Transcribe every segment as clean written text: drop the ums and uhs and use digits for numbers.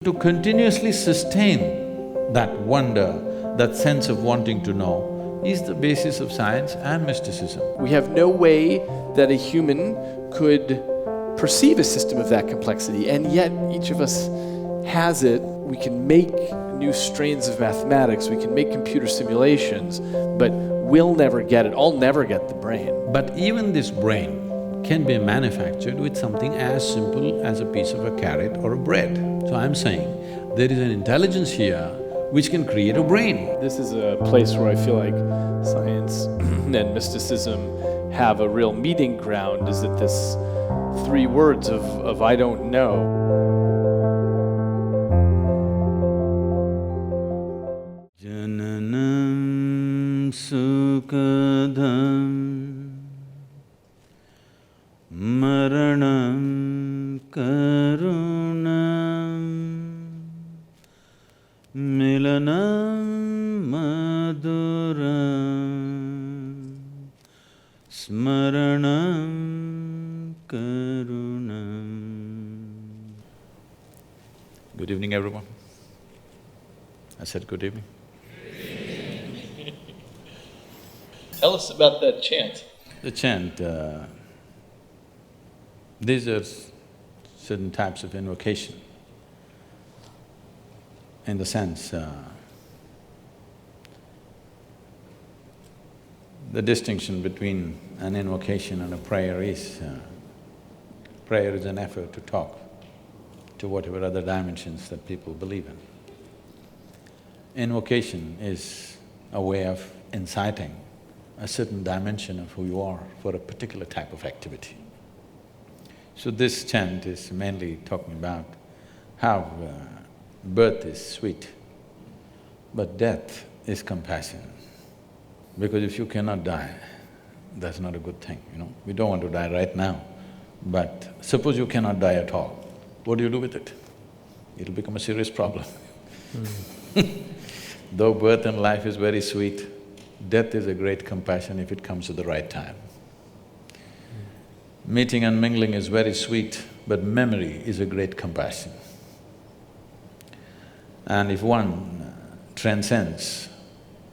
To continuously sustain that wonder, that sense of wanting to know, is the basis of science and mysticism. We have no way that a human could perceive a system of that complexity, and yet each of us has it. We can make new strains of mathematics, we can make computer simulations, but we'll never get it. I'll never get the brain. But even this brain can be manufactured with something as simple as a piece of a carrot or a bread. So I'm saying, there is an intelligence here which can create a brain. This is a place where I feel like science and mysticism have a real meeting ground, is that this three words of I don't know. Jananam sukadham Maranam karunam Milanam maduram Smaranam karunam. Good evening, everyone. I said good evening. Tell us about that chant. The chant, these are certain types of invocation. In the sense, the distinction between an invocation and a prayer is, prayer is an effort to talk to whatever other dimensions that people believe in. Invocation is a way of inciting a certain dimension of who you are for a particular type of activity. So this chant is mainly talking about how birth is sweet, but death is compassion. Because if you cannot die, that's not a good thing, you know. We don't want to die right now, but suppose you cannot die at all, what do you do with it? It'll become a serious problem. Though birth and life is very sweet, death is a great compassion if it comes at the right time. Meeting and mingling is very sweet, but memory is a great compassion. And if one transcends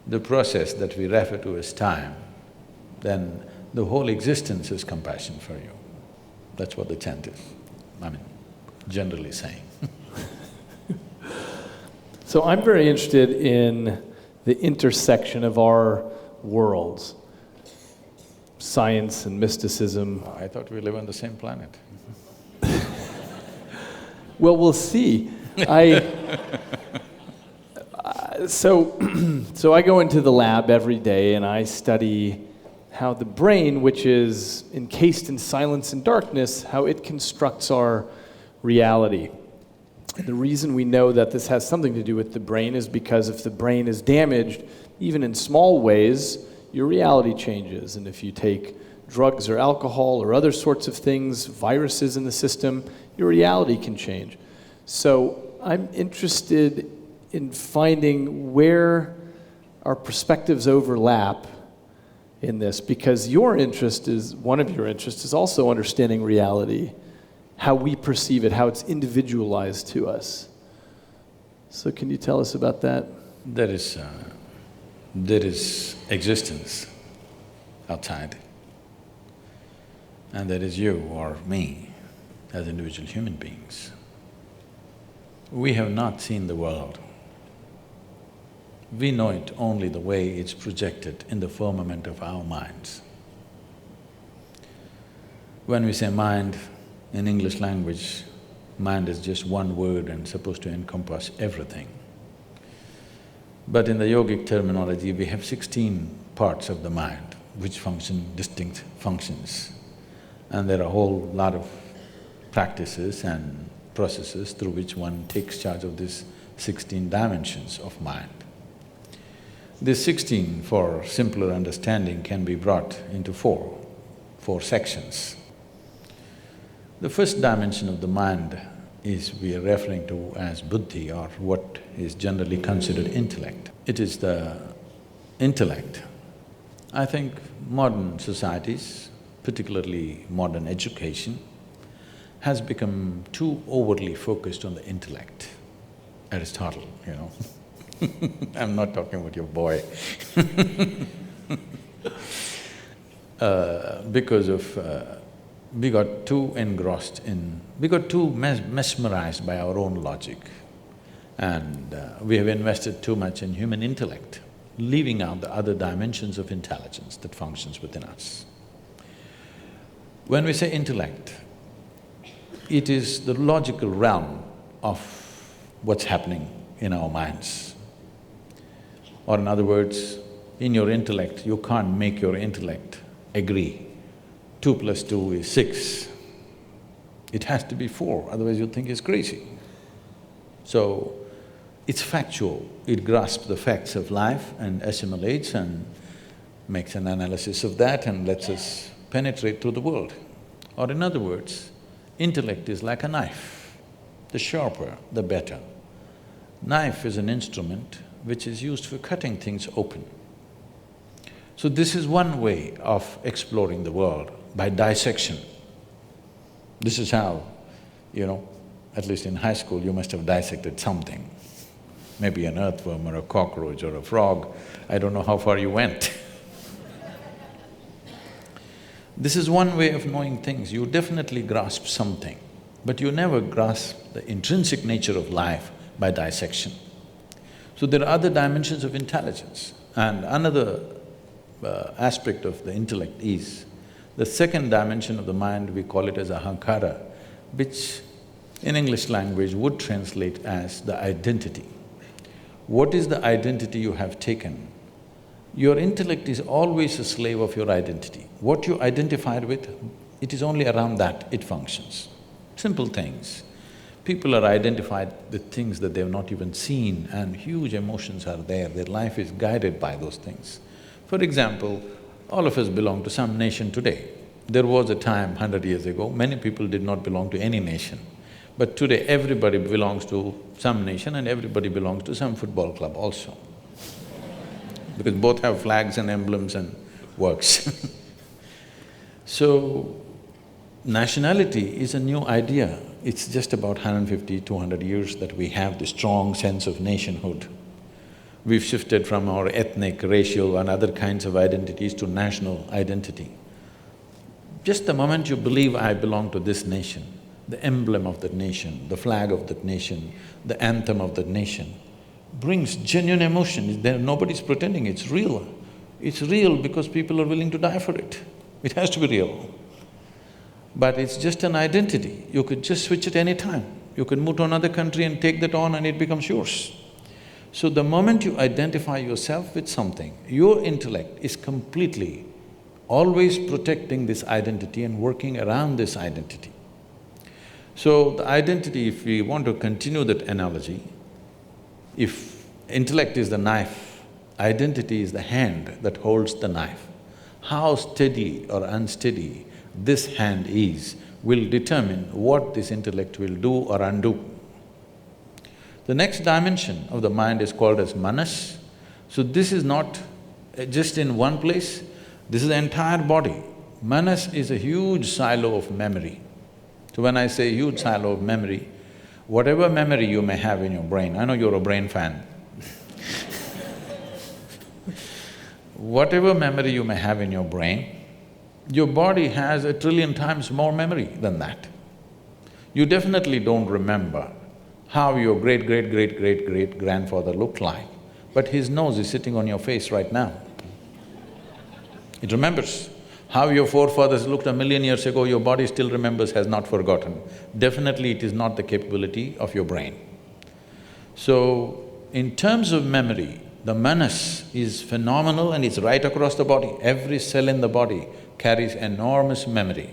the process that we refer to as time, then the whole existence is compassion for you. That's what the chant is, I mean, generally saying. So I'm very interested in the intersection of our worlds, science and mysticism. I thought we live on the same planet. Well, we'll see. So I go into the lab every day and I study how the brain, which is encased in silence and darkness, how it constructs our reality. And the reason we know that this has something to do with the brain is because if the brain is damaged, even in small ways, your reality changes. And if you take drugs or alcohol or other sorts of things, viruses in the system, your reality can change. So I'm interested in finding where our perspectives overlap in this, because one of your interests is also understanding reality, how we perceive it, how it's individualized to us. So can you tell us about that? There is existence outside, and there is you or me as individual human beings. We have not seen the world. We know it only the way it's projected in the firmament of our minds. When we say mind, in English language, mind is just one word and supposed to encompass everything. But in the yogic terminology, we have 16 parts of the mind which function distinct functions. And there are a whole lot of practices and processes through which one takes charge of these 16 dimensions of mind. These 16, for simpler understanding, can be brought into four sections. The first dimension of the mind is we are referring to as buddhi, or what is generally considered intellect. It is the intellect. I think modern societies, particularly modern education, has become too overly focused on the intellect. Aristotle, you know. I'm not talking about your boy. Because of… we got too engrossed in… we got too mesmerized by our own logic, and we have invested too much in human intellect, leaving out the other dimensions of intelligence that functions within us. When we say intellect, it is the logical realm of what's happening in our minds. Or in other words, in your intellect, you can't make your intellect agree 2 plus 2 is 6. It has to be 4, otherwise you'll think it's crazy. So, it's factual, it grasps the facts of life and assimilates and makes an analysis of that and lets us penetrate through the world. Or in other words, intellect is like a knife. The sharper, the better. Knife is an instrument which is used for cutting things open. So this is one way of exploring the world, by dissection. This is how, you know, at least in high school you must have dissected something. Maybe an earthworm or a cockroach or a frog, I don't know how far you went. This is one way of knowing things, you definitely grasp something, but you never grasp the intrinsic nature of life by dissection. So there are other dimensions of intelligence, and another aspect of the intellect is the second dimension of the mind, we call it as ahankara, which in English language would translate as the identity. What is the identity you have taken? Your intellect is always a slave of your identity. What you identified with, it is only around that it functions. Simple things. People are identified with things that they've not even seen, and huge emotions are there, their life is guided by those things. For example, all of us belong to some nation today. There was a time 100 years ago, many people did not belong to any nation. But today everybody belongs to some nation and everybody belongs to some football club also. Because both have flags and emblems and works. So, nationality is a new idea. It's just about 150, 200 years that we have this strong sense of nationhood. We've shifted from our ethnic, racial and other kinds of identities to national identity. Just the moment you believe, I belong to this nation, the emblem of that nation, the flag of that nation, the anthem of that nation, brings genuine emotion. Nobody's pretending, it's real. It's real because people are willing to die for it. It has to be real. But it's just an identity, you could just switch it any time. You could move to another country and take that on and it becomes yours. So the moment you identify yourself with something, your intellect is completely always protecting this identity and working around this identity. So the identity, if we want to continue that analogy, if intellect is the knife, identity is the hand that holds the knife. How steady or unsteady this hand is will determine what this intellect will do or undo. The next dimension of the mind is called as manas. So this is not just in one place, this is the entire body. Manas is a huge silo of memory. So when I say huge silo of memory, whatever memory you may have in your brain, I know you're a brain fan. Whatever memory you may have in your brain, your body has 1 trillion times more memory than that. You definitely don't remember how your great-great-great-great-great-grandfather looked like, but his nose is sitting on your face right now. It remembers. How your forefathers looked 1,000,000 years ago, your body still remembers, has not forgotten. Definitely it is not the capability of your brain. So, in terms of memory, the manas is phenomenal and it's right across the body. Every cell in the body carries enormous memory.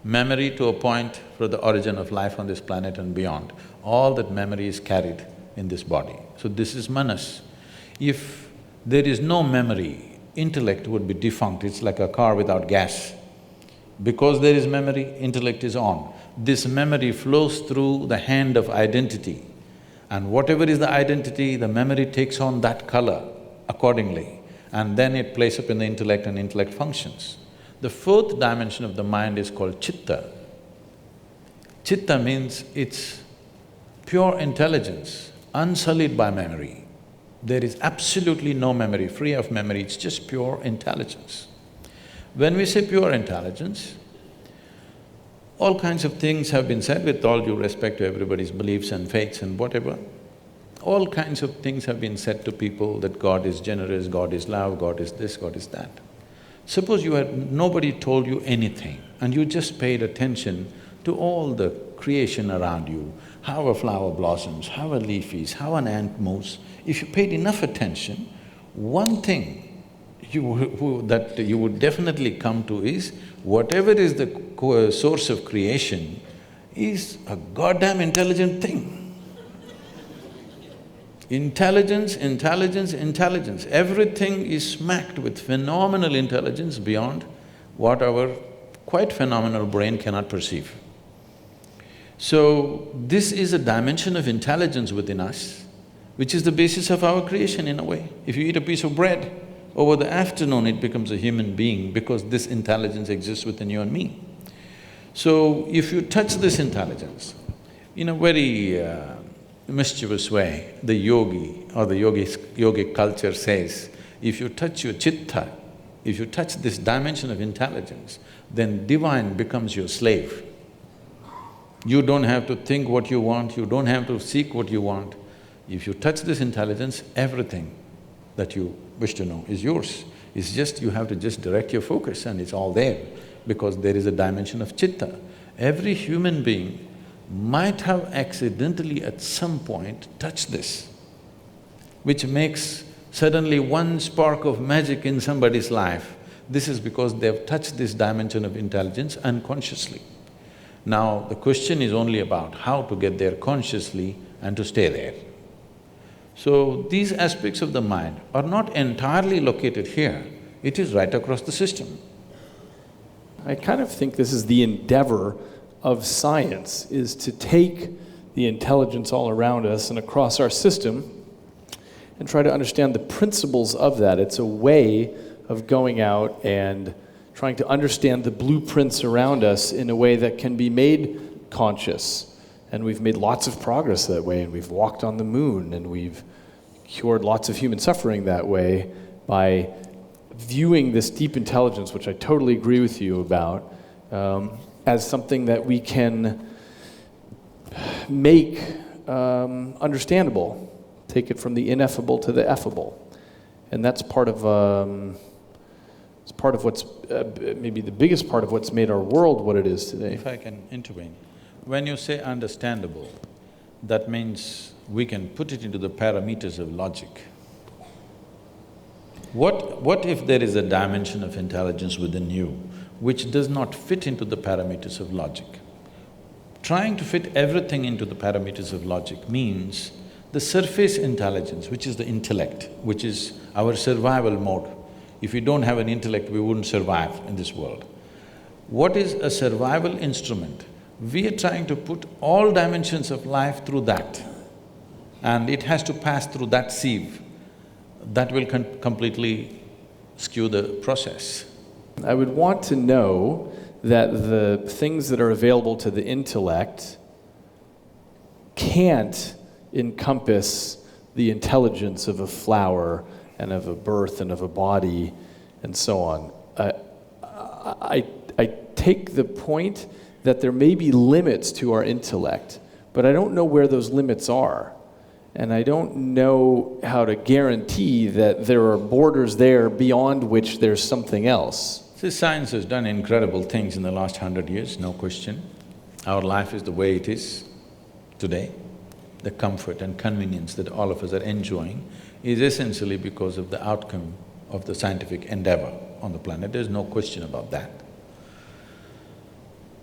Memory to a point for the origin of life on this planet and beyond. All that memory is carried in this body. So this is manas. If there is no memory, intellect would be defunct, it's like a car without gas. Because there is memory, intellect is on. This memory flows through the hand of identity, and whatever is the identity, the memory takes on that color accordingly, and then it plays up in the intellect and intellect functions. The fourth dimension of the mind is called chitta. Chitta means it's pure intelligence, unsullied by memory. There is absolutely no memory, free of memory, it's just pure intelligence. When we say pure intelligence, all kinds of things have been said with all due respect to everybody's beliefs and faiths and whatever. All kinds of things have been said to people that God is generous, God is love, God is this, God is that. Suppose nobody told you anything and you just paid attention to all the creation around you, how a flower blossoms, how a leaf is, how an ant moves. If you paid enough attention, one thing that you would definitely come to is, whatever is the source of creation is a goddamn intelligent thing. Intelligence, intelligence, intelligence. Everything is smacked with phenomenal intelligence beyond what our quite phenomenal brain cannot perceive. So, this is a dimension of intelligence within us, which is the basis of our creation in a way. If you eat a piece of bread, over the afternoon it becomes a human being because this intelligence exists within you and me. So, if you touch this intelligence in a very mischievous way, the yogi or the yogic culture says, if you touch your chitta, if you touch this dimension of intelligence, then divine becomes your slave. You don't have to think what you want, you don't have to seek what you want. If you touch this intelligence, everything that you wish to know is yours. It's just you have to just direct your focus and it's all there because there is a dimension of chitta. Every human being might have accidentally at some point touched this, which makes suddenly one spark of magic in somebody's life. This is because they've touched this dimension of intelligence unconsciously. Now, the question is only about how to get there consciously and to stay there. So, these aspects of the mind are not entirely located here, it is right across the system. I kind of think this is the endeavor of science, is to take the intelligence all around us and across our system and try to understand the principles of that. It's a way of going out and trying to understand the blueprints around us in a way that can be made conscious. And we've made lots of progress that way, and we've walked on the moon, and we've cured lots of human suffering that way by viewing this deep intelligence, which I totally agree with you about, as something that we can make understandable, take it from the ineffable to the effable. And that's part of it's part of what's maybe the biggest part of what's made our world what it is today. If I can intervene, when you say understandable, that means we can put it into the parameters of logic. What if there is a dimension of intelligence within you which does not fit into the parameters of logic? Trying to fit everything into the parameters of logic means the surface intelligence, which is the intellect, which is our survival mode. If we don't have an intellect, we wouldn't survive in this world. What is a survival instrument? We are trying to put all dimensions of life through that, and it has to pass through that sieve. That will completely skew the process. I would want to know that the things that are available to the intellect can't encompass the intelligence of a flower and of a birth and of a body and so on. I take the point that there may be limits to our intellect, but I don't know where those limits are. And I don't know how to guarantee that there are borders there beyond which there's something else. See, science has done incredible things in the last 100 years, no question. Our life is the way it is today. The comfort and convenience that all of us are enjoying is essentially because of the outcome of the scientific endeavor on the planet. There's no question about that.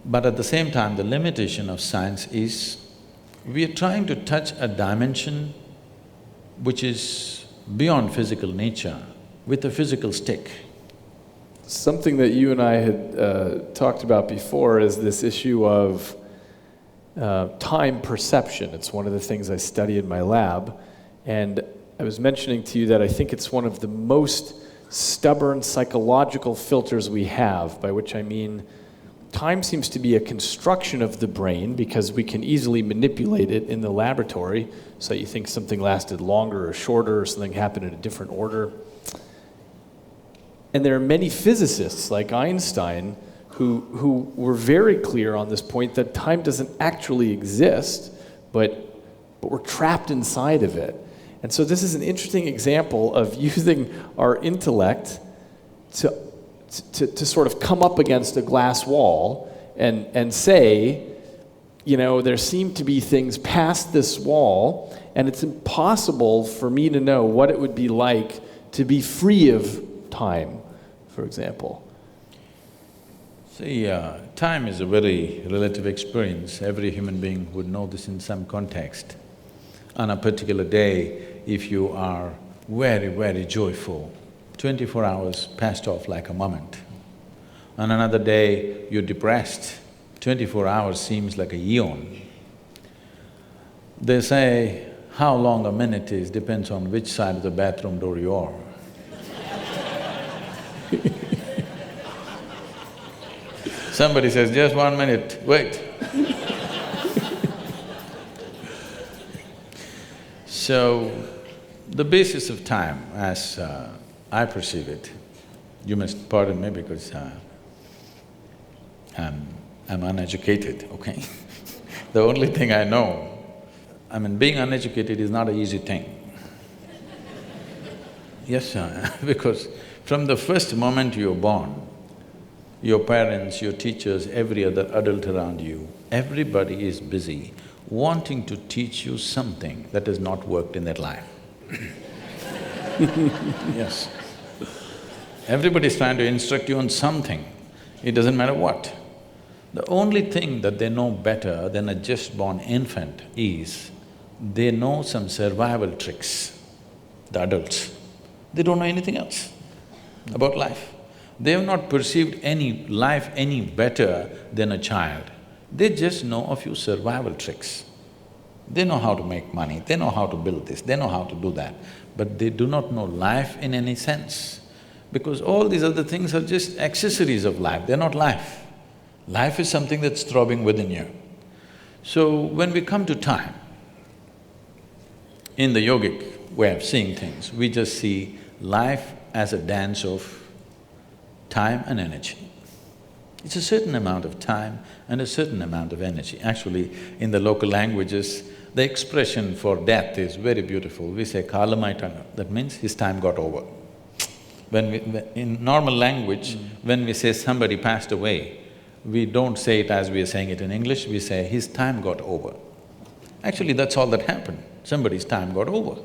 But at the same time, the limitation of science is we are trying to touch a dimension which is beyond physical nature with a physical stick. Something that you and I had talked about before is this issue of time perception. It's one of the things I study in my lab, and I was mentioning to you that I think it's one of the most stubborn psychological filters we have, by which I mean time seems to be a construction of the brain because we can easily manipulate it in the laboratory. So you think something lasted longer or shorter, or something happened in a different order. And there are many physicists like Einstein who were very clear on this point that time doesn't actually exist, but we're trapped inside of it. And so this is an interesting example of using our intellect to sort of come up against a glass wall and say, you know, there seem to be things past this wall, and it's impossible for me to know what it would be like to be free of time, for example. See, time is a very relative experience. Every human being would know this in some context. On a particular day, if you are very, very joyful, 24 hours passed off like a moment. On another day, you're depressed, 24 hours seems like a eon. They say how long a minute is depends on which side of the bathroom door you are. Somebody says, just 1 minute, wait. So, the basis of time, as I perceive it, you must pardon me because I'm uneducated, okay? The only thing I know, I mean, being uneducated is not an easy thing. Yes, sir, because from the first moment you're born, your parents, your teachers, every other adult around you, everybody is busy wanting to teach you something that has not worked in their life. Yes. Everybody's trying to instruct you on something, it doesn't matter what. The only thing that they know better than a just-born infant is they know some survival tricks, the adults. They don't know anything else about life. They have not perceived any life any better than a child. They just know a few survival tricks. They know how to make money, they know how to build this, they know how to do that, but they do not know life in any sense, because all these other things are just accessories of life, they're not life. Life is something that's throbbing within you. So when we come to time, in the yogic way of seeing things, we just see life as a dance of time and energy. It's a certain amount of time and a certain amount of energy. Actually, in the local languages, the expression for death is very beautiful. We say kalamaitana, that means his time got over. In normal language, when we say somebody passed away, we don't say it as we are saying it in English, we say his time got over. Actually, that's all that happened, somebody's time got over.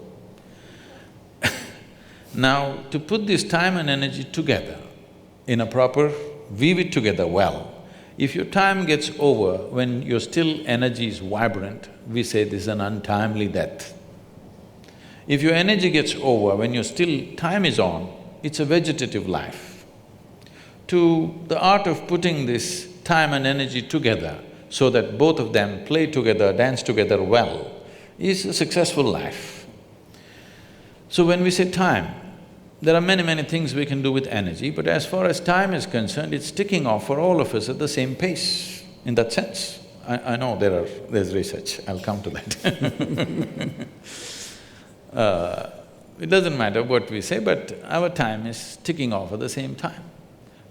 Now, to put this time and energy together in a proper, weave it together well. If your time gets over when your still energy is vibrant, we say this is an untimely death. If your energy gets over when your still time is on, it's a vegetative life. To the art of putting this time and energy together so that both of them play together, dance together well, is a successful life. So when we say time, there are many, many things we can do with energy, but as far as time is concerned, it's ticking off for all of us at the same pace, in that sense. I know there's research, I'll come to that. It doesn't matter what we say, but our time is ticking off at the same time.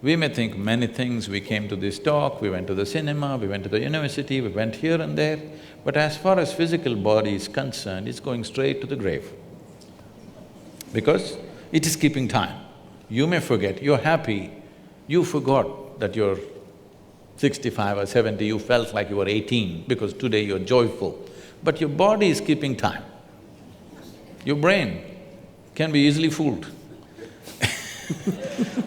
We may think many things, we came to this talk, we went to the cinema, we went to the university, we went here and there, but as far as physical body is concerned, it's going straight to the grave. Because it is keeping time. You may forget, you're happy, you forgot that you're 65 or 70, you felt like you were 18 because today you're joyful, but your body is keeping time. Your brain can be easily fooled.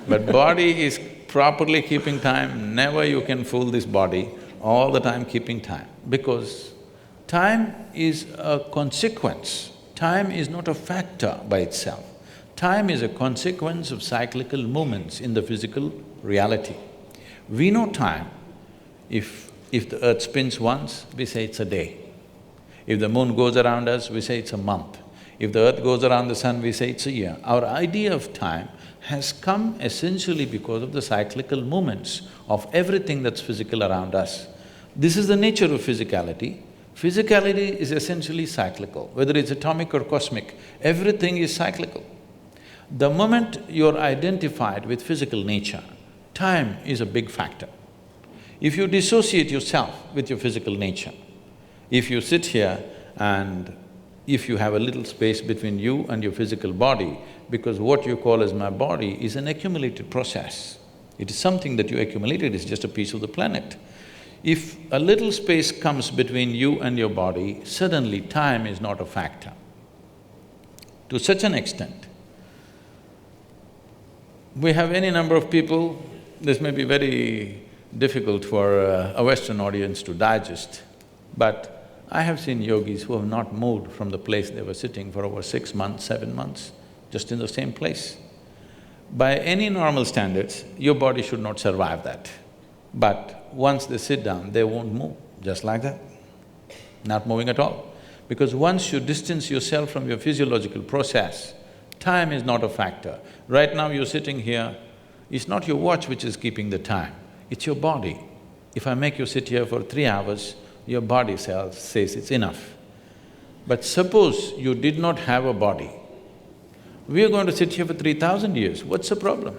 But body is properly keeping time, never you can fool this body, all the time keeping time, because time is a consequence, time is not a factor by itself. Time is a consequence of cyclical movements in the physical reality. We know time. If the earth spins once, we say it's a day. If the moon goes around us, we say it's a month. If the earth goes around the sun, we say it's a year. Our idea of time has come essentially because of the cyclical movements of everything that's physical around us. This is the nature of physicality. Physicality is essentially cyclical, whether it's atomic or cosmic, everything is cyclical. The moment you're identified with physical nature, time is a big factor. If you dissociate yourself with your physical nature, if you sit here and if you have a little space between you and your physical body, because what you call as my body is an accumulated process. It is something that you accumulated, it's just a piece of the planet. If a little space comes between you and your body, suddenly time is not a factor. To such an extent, we have any number of people, this may be very difficult for a Western audience to digest, but I have seen yogis who have not moved from the place they were sitting for over 6 months, 7 months, just in the same place. By any normal standards, your body should not survive that. But once they sit down, they won't move, just like that, not moving at all. Because once you distance yourself from your physiological process, time is not a factor. Right now you're sitting here, it's not your watch which is keeping the time, it's your body. If I make you sit here for 3 hours, your body says it's enough. But suppose you did not have a body, we are going to sit here for 3,000 years, what's the problem?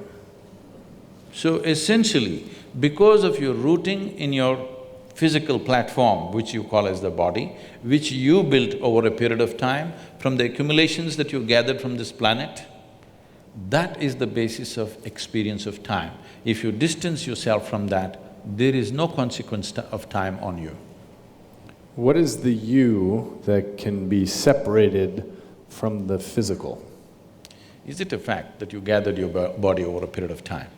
So essentially, because of your rooting in your physical platform, which you call as the body, which you built over a period of time from the accumulations that you gathered from this planet, that is the basis of experience of time. If you distance yourself from that, there is no consequence of time on you. What is the you that can be separated from the physical? Is it a fact that you gathered your body over a period of time?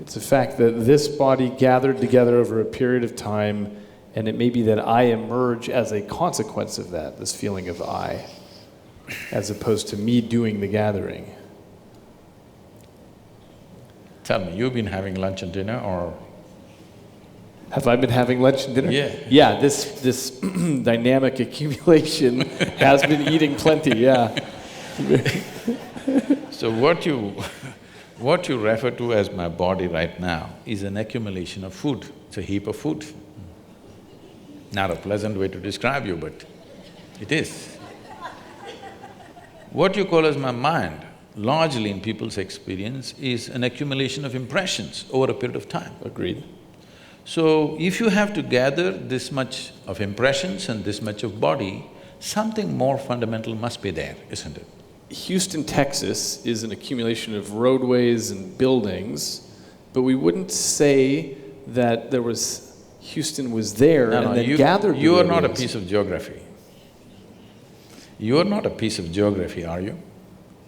It's a fact that this body gathered together over a period of time, and it may be that I emerge as a consequence of that, this feeling of I, as opposed to me doing the gathering. Tell me, you've been having lunch and dinner or… Have I been having lunch and dinner? Yeah. Yeah, this dynamic accumulation has been eating plenty, yeah. So what you refer to as my body right now is an accumulation of food, it's a heap of food. Not a pleasant way to describe you, but it is. What you call as my mind, largely in people's experience, is an accumulation of impressions over a period of time. Agreed. So, if you have to gather this much of impressions and this much of body, something more fundamental must be there, isn't it? Houston, Texas is an accumulation of roadways and buildings, but we wouldn't say that Houston was there and then gathered. You are not a piece of geography. You are not a piece of geography, are you?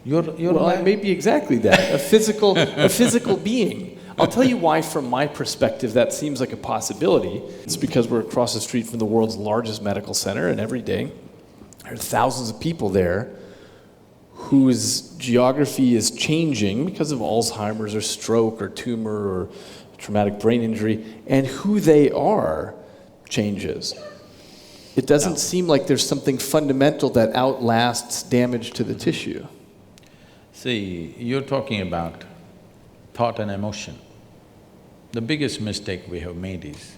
Well, I may be exactly that, a physical being. I'll tell you why, from my perspective, that seems like a possibility. It's because we're across the street from the world's largest medical center, and every day there are thousands of people there whose geography is changing because of Alzheimer's or stroke or tumor or traumatic brain injury, and who they are changes. It doesn't seem like there's something fundamental that outlasts damage to the tissue. See, you're talking about thought and emotion. The biggest mistake we have made is,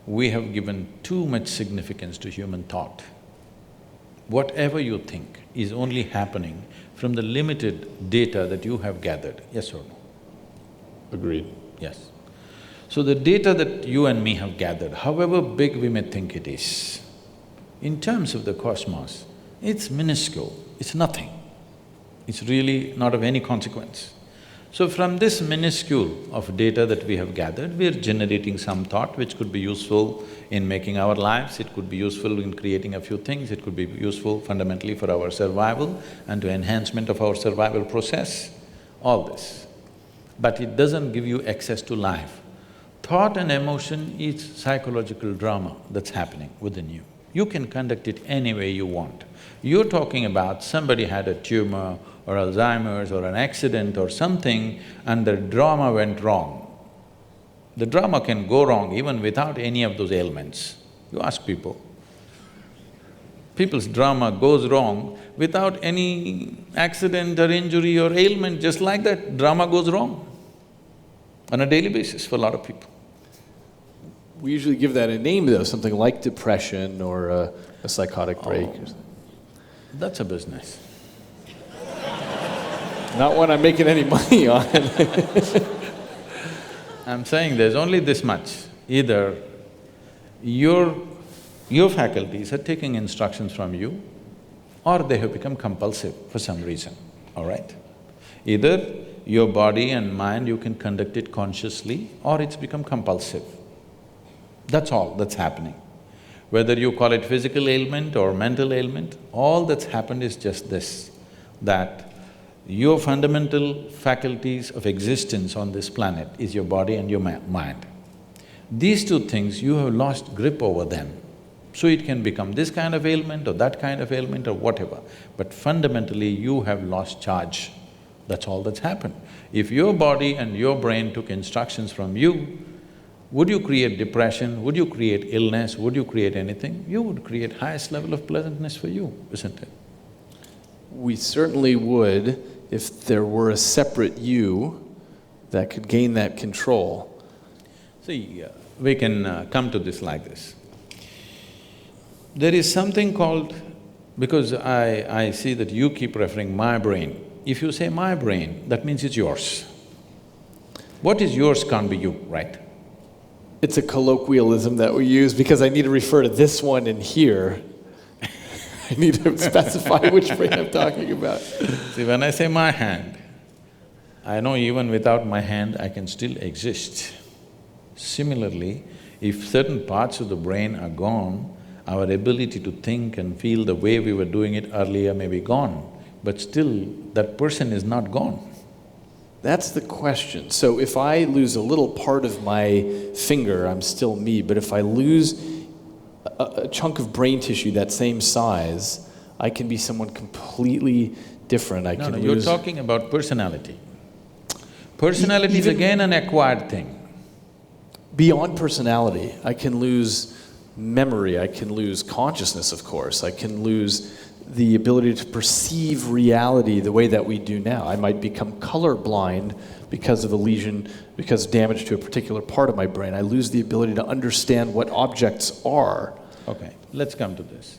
we have given too much significance to human thought. Whatever you think is only happening from the limited data that you have gathered, yes or no? Agreed. Yes. So the data that you and me have gathered, however big we may think it is, in terms of the cosmos, it's minuscule, it's nothing. It's really not of any consequence. So from this minuscule of data that we have gathered, we are generating some thought which could be useful in making our lives, it could be useful in creating a few things, it could be useful fundamentally for our survival and to enhancement of our survival process, all this. But it doesn't give you access to life. Thought and emotion is psychological drama that's happening within you. You can conduct it any way you want. You're talking about somebody had a tumor or Alzheimer's or an accident or something and the drama went wrong. The drama can go wrong even without any of those ailments. You ask people. People's drama goes wrong without any accident or injury or ailment, just like that, drama goes wrong on a daily basis for a lot of people. We usually give that a name though, something like depression or a psychotic break. Or something. That's a business. Not one I'm making any money on. I'm saying there's only this much. Either your faculties are taking instructions from you, or they have become compulsive for some reason, all right? Either your body and mind, you can conduct it consciously, or it's become compulsive. That's all that's happening. Whether you call it physical ailment or mental ailment, all that's happened is just this, that your fundamental faculties of existence on this planet is your body and your mind. These two things, you have lost grip over them. So it can become this kind of ailment or that kind of ailment or whatever, but fundamentally you have lost charge. That's all that's happened. If your body and your brain took instructions from you, would you create depression? Would you create illness? Would you create anything? You would create highest level of pleasantness for you, isn't it? We certainly would if there were a separate you that could gain that control. See, we can come to this like this. There is something called… because I see that you keep referring my brain. If you say my brain, that means it's yours. What is yours can't be you, right? It's a colloquialism that we use because I need to refer to this one in here. I need to specify which brain I'm talking about. See, when I say my hand, I know even without my hand I can still exist. Similarly, if certain parts of the brain are gone, our ability to think and feel the way we were doing it earlier may be gone, but still that person is not gone. That's the question. So if I lose a little part of my finger, I'm still me, but if I lose a chunk of brain tissue that same size, I can be someone completely different. No, you're talking about personality. Personality is again an acquired thing. Beyond personality, I can lose memory, I can lose consciousness, of course, I can lose the ability to perceive reality the way that we do now. I might become colorblind because of a lesion, because of damage to a particular part of my brain. I lose the ability to understand what objects are. Okay, let's come to this.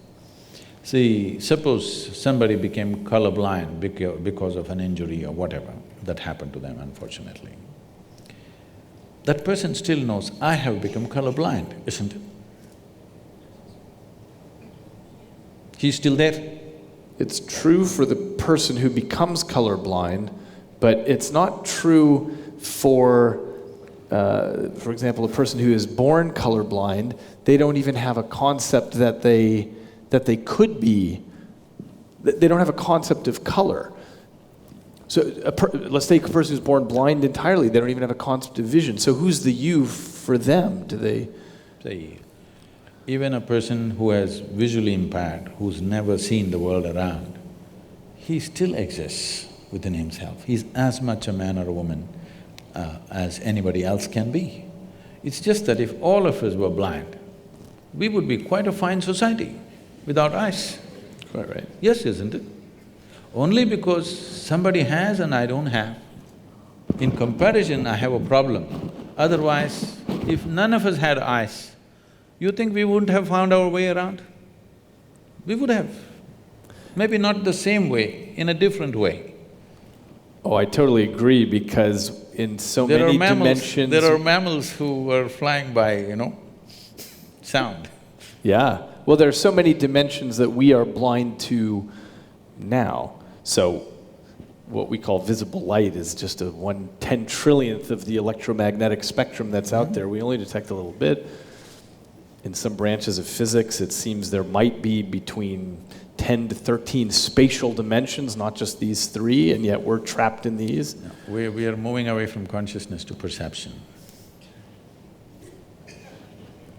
See, suppose somebody became colorblind because of an injury or whatever that happened to them, unfortunately. That person still knows, I have become colorblind, isn't it? He's still there. It's true for the person who becomes colorblind, but it's not true for example, a person who is born colorblind. They don't even have a concept that they could be. They don't have a concept of color. So let's take a person who's born blind entirely. They don't even have a concept of vision. So who's the you for them? Do they… Say, even a person who is visually impaired, who's never seen the world around, he still exists within himself. He's as much a man or a woman as anybody else can be. It's just that if all of us were blind, we would be quite a fine society without eyes. Right. Yes, isn't it? Only because somebody has and I don't have. In comparison, I have a problem. Otherwise, if none of us had eyes, you think we wouldn't have found our way around? We would have. Maybe not the same way, in a different way. Oh, I totally agree, because in so many dimensions… There are mammals who are flying by, sound. Yeah. Well, there are so many dimensions that we are blind to now. So what we call visible light is just a 1/10 trillionth of the electromagnetic spectrum that's out there. We only detect a little bit. In some branches of physics, it seems there might be between 10 to 13 spatial dimensions, not just these three, and yet we're trapped in these. No, we are moving away from consciousness to perception.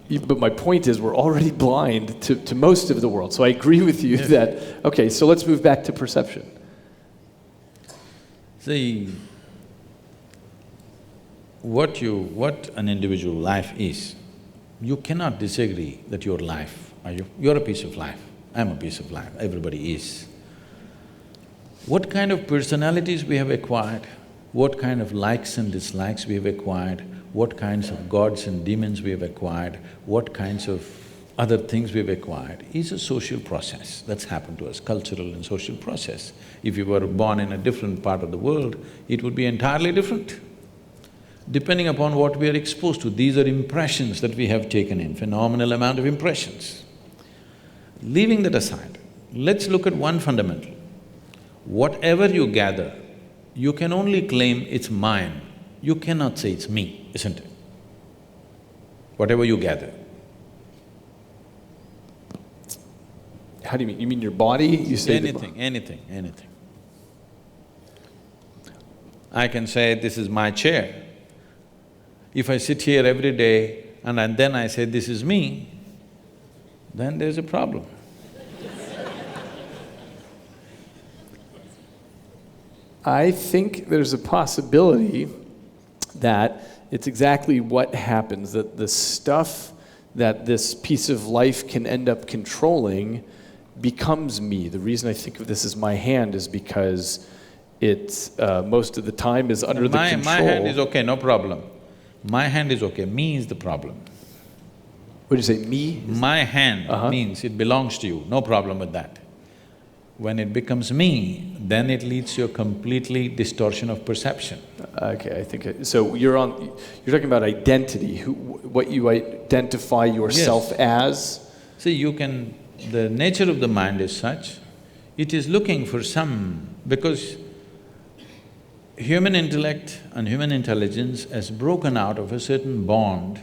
But my point is, we're already blind to most of the world. So I agree with you that, okay, so let's move back to perception. See, what an individual life is, you cannot disagree that you're life, are you? You're a piece of life, I'm a piece of life, everybody is. What kind of personalities we have acquired, what kind of likes and dislikes we have acquired, what kinds of gods and demons we have acquired, what kinds of other things we've acquired is a social process that's happened to us, cultural and social process. If you were born in a different part of the world, it would be entirely different. Depending upon what we are exposed to, these are impressions that we have taken in, phenomenal amount of impressions. Leaving that aside, let's look at one fundamental. Whatever you gather, you can only claim it's mine. You cannot say it's me, isn't it? Whatever you gather. How do you mean? You mean your body? You say anything. I can say, this is my chair. If I sit here every day and then I say, this is me, then there's a problem. I think there's a possibility that it's exactly what happens, that the stuff that this piece of life can end up controlling becomes me. The reason I think of this as my hand is because it most of the time is under the control. My hand is okay, no problem. My hand is okay, me is the problem. What did you say, me? My hand means it belongs to you, no problem with that. When it becomes me, then it leads to a completely distortion of perception. Okay, I think… So you're talking about identity, what you identify yourself as? See, the nature of the mind is such, it is looking for because human intellect and human intelligence has broken out of a certain bond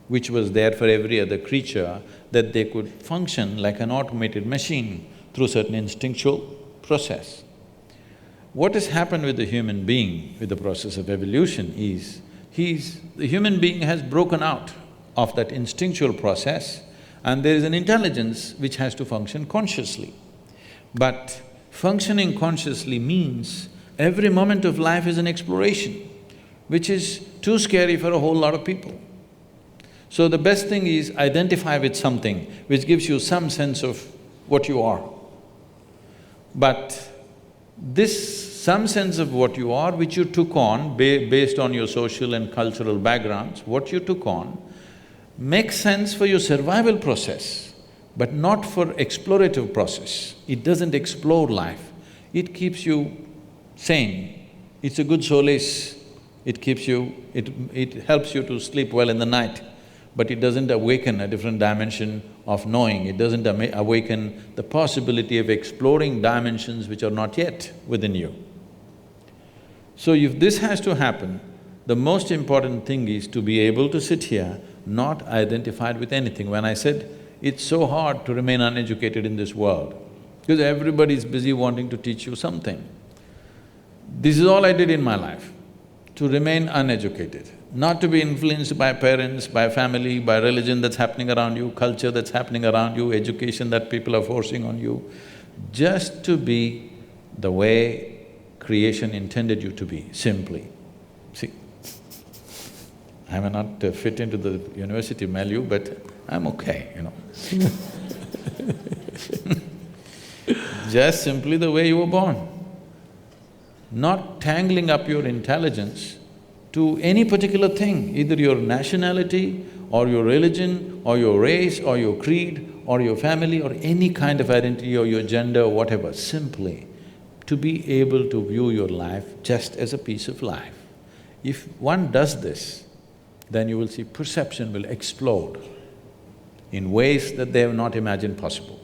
which was there for every other creature, that they could function like an automated machine through certain instinctual process. What has happened with the human being with the process of evolution is, the human being has broken out of that instinctual process and there is an intelligence which has to function consciously. But functioning consciously means every moment of life is an exploration, which is too scary for a whole lot of people. So the best thing is identify with something which gives you some sense of what you are. But this some sense of what you are, which you took on based on your social and cultural backgrounds, what you took on, makes sense for your survival process, but not for explorative process. It doesn't explore life, it keeps you sane. It's a good solace, it helps you to sleep well in the night, but it doesn't awaken a different dimension of knowing, it doesn't awaken the possibility of exploring dimensions which are not yet within you. So if this has to happen, the most important thing is to be able to sit here not identified with anything. When I said, it's so hard to remain uneducated in this world, because everybody is busy wanting to teach you something. This is all I did in my life, to remain uneducated, not to be influenced by parents, by family, by religion that's happening around you, culture that's happening around you, education that people are forcing on you, just to be the way creation intended you to be, simply. See, I may not fit into the university milieu, but I'm okay, you know. Just simply the way you were born. Not tangling up your intelligence to any particular thing, either your nationality or your religion or your race or your creed or your family or any kind of identity or your gender or whatever, simply to be able to view your life just as a piece of life. If one does this, then you will see perception will explode in ways that they have not imagined possible.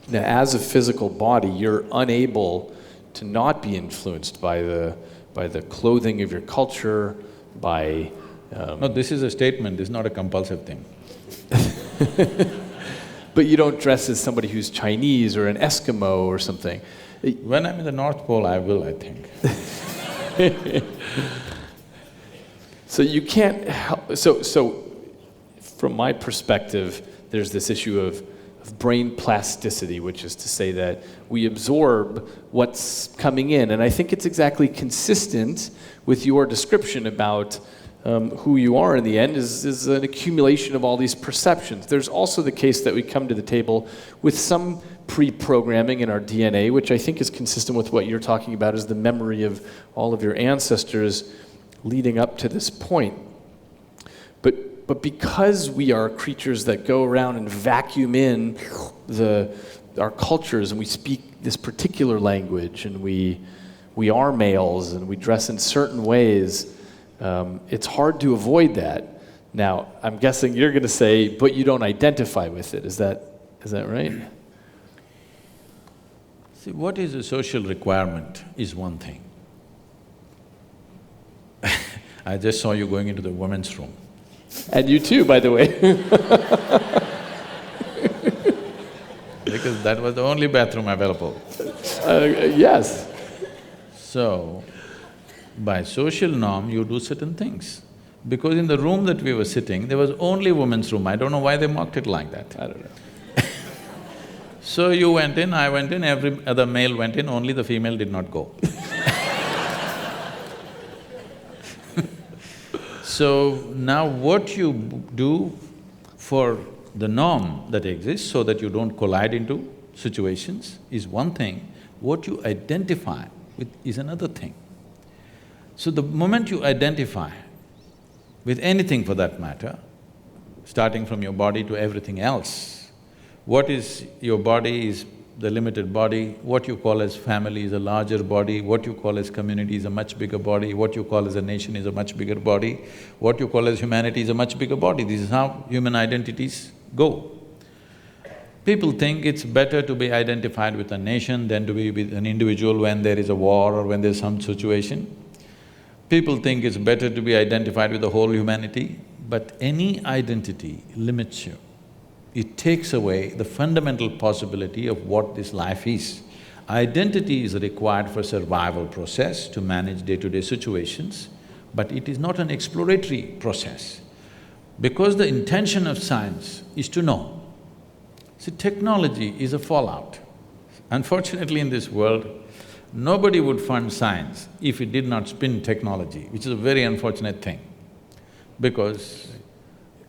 Now, as a physical body, you're unable to not be influenced by the clothing of your culture, by… No, this is a statement, this is not a compulsive thing. But you don't dress as somebody who's Chinese or an Eskimo or something. When I'm in the North Pole, I will, I think. So you can't help… So from my perspective, there's this issue of brain plasticity, which is to say that we absorb what's coming in. And I think it's exactly consistent with your description about who you are in the end is an accumulation of all these perceptions. There's also the case that we come to the table with some pre-programming in our DNA, which I think is consistent with what you're talking about as the memory of all of your ancestors leading up to this point. But because we are creatures that go around and vacuum in our cultures, and we speak this particular language, and we are males, and we dress in certain ways, it's hard to avoid that. Now, I'm guessing you're going to say, but you don't identify with it. Is that right? See, what is a social requirement is one thing. I just saw you going into the women's room. And you too, by the way. Because that was the only bathroom available. Yes. So, by social norm, you do certain things. Because in the room that we were sitting, there was only women's room. I don't know why they marked it like that. I don't know. So you went in, I went in, every other male went in, only the female did not go. So now what you do for the norm that exists so that you don't collide into situations is one thing. What you identify with is another thing. So the moment you identify with anything for that matter, starting from your body to everything else, what is your body is the limited body, what you call as family is a larger body, what you call as community is a much bigger body, what you call as a nation is a much bigger body, what you call as humanity is a much bigger body. This is how human identities go. People think it's better to be identified with a nation than to be with an individual when there is a war or when there's some situation. People think it's better to be identified with the whole humanity, but any identity limits you. It takes away the fundamental possibility of what this life is. Identity is required for survival process to manage day-to-day situations, but it is not an exploratory process. Because the intention of science is to know. See, technology is a fallout. Unfortunately in this world, nobody would fund science if it did not spin technology, which is a very unfortunate thing. Because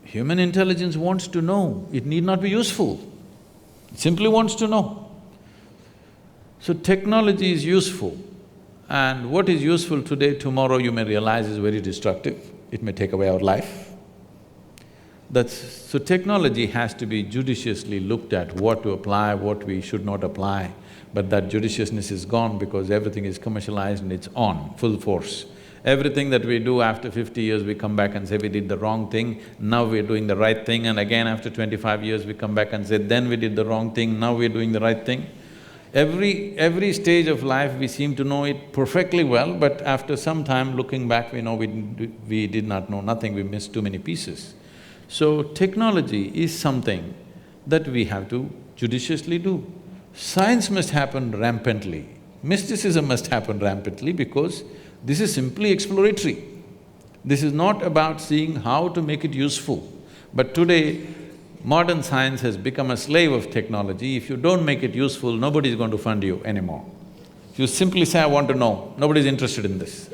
human intelligence wants to know, it need not be useful, it simply wants to know. So technology is useful, and what is useful today, tomorrow you may realize is very destructive, it may take away our life. So technology has to be judiciously looked at, what to apply, what we should not apply, but that judiciousness is gone because everything is commercialized and it's on, full force. Everything that we do after 50 years, we come back and say we did the wrong thing, now we're doing the right thing, and again after 25 years we come back and say then we did the wrong thing, now we're doing the right thing. Every stage of life we seem to know it perfectly well, but after some time looking back we know we did not know nothing, we missed too many pieces. So technology is something that we have to judiciously do. Science must happen rampantly, mysticism must happen rampantly because this is simply exploratory. This is not about seeing how to make it useful. But today, modern science has become a slave of technology. If you don't make it useful, nobody is going to fund you anymore. If you simply say, I want to know, nobody is interested in this.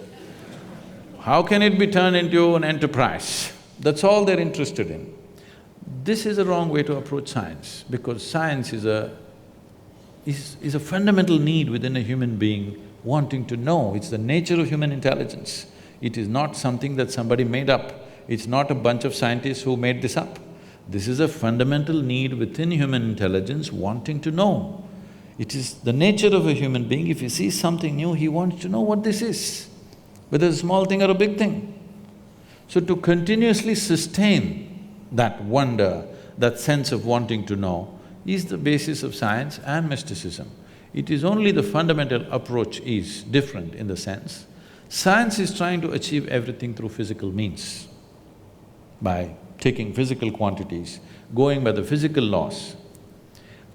How can it be turned into an enterprise? That's all they're interested in. This is a wrong way to approach science, because science is a fundamental need within a human being wanting to know. It's the nature of human intelligence. It is not something that somebody made up. It's not a bunch of scientists who made this up. This is a fundamental need within human intelligence wanting to know. It is the nature of a human being, if he sees something new, he wants to know what this is, whether it's a small thing or a big thing. So to continuously sustain that wonder, that sense of wanting to know, is the basis of science and mysticism. It is only the fundamental approach is different in the sense, science is trying to achieve everything through physical means, by taking physical quantities, going by the physical laws.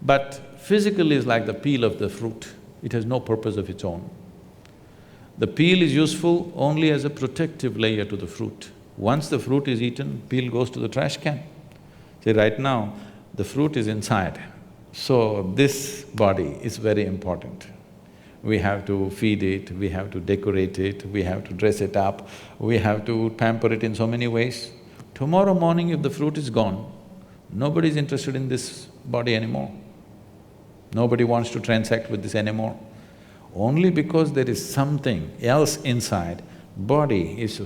But physical is like the peel of the fruit, it has no purpose of its own. The peel is useful only as a protective layer to the fruit. Once the fruit is eaten, peel goes to the trash can. See, right now, the fruit is inside. So this body is very important. we have to feed it, we have to decorate it, we have to dress it up, we have to pamper it in so many ways. Tomorrow morning if the fruit is gone, nobody's interested in this body anymore. Nobody wants to transact with this anymore. Only because there is something else inside, body is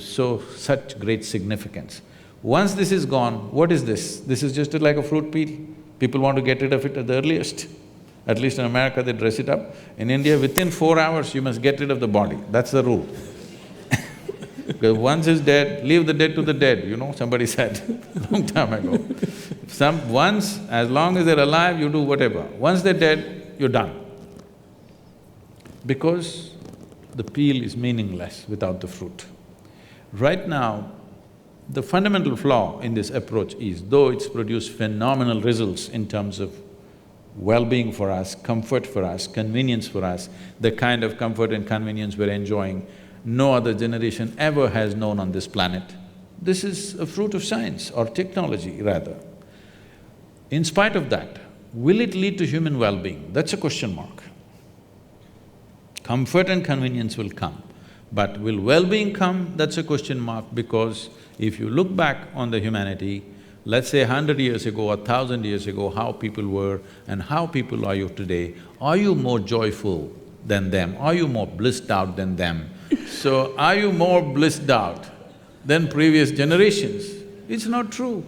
such great significance. Once this is gone, what is this? This is just like a fruit peel. People want to get rid of it at the earliest. At least in America, they dress it up. In India, within 4 hours, you must get rid of the body. That's the rule. Because once it's dead, leave the dead to the dead, somebody said long time ago. Once, as long as they're alive, you do whatever. Once they're dead, you're done. Because the peel is meaningless without the fruit. Right now, the fundamental flaw in this approach is, though it's produced phenomenal results in terms of well-being for us, comfort for us, convenience for us, the kind of comfort and convenience we're enjoying, no other generation ever has known on this planet. This is a fruit of science or technology rather. In spite of that, will it lead to human well-being? That's a question mark. Comfort and convenience will come, but will well-being come? That's a question mark, because if you look back on the humanity, let's say 100 years ago or 1,000 years ago, how people were and how people are you today, are you more joyful than them? Are you more blissed out than them? So, are you more blissed out than previous generations? It's not true.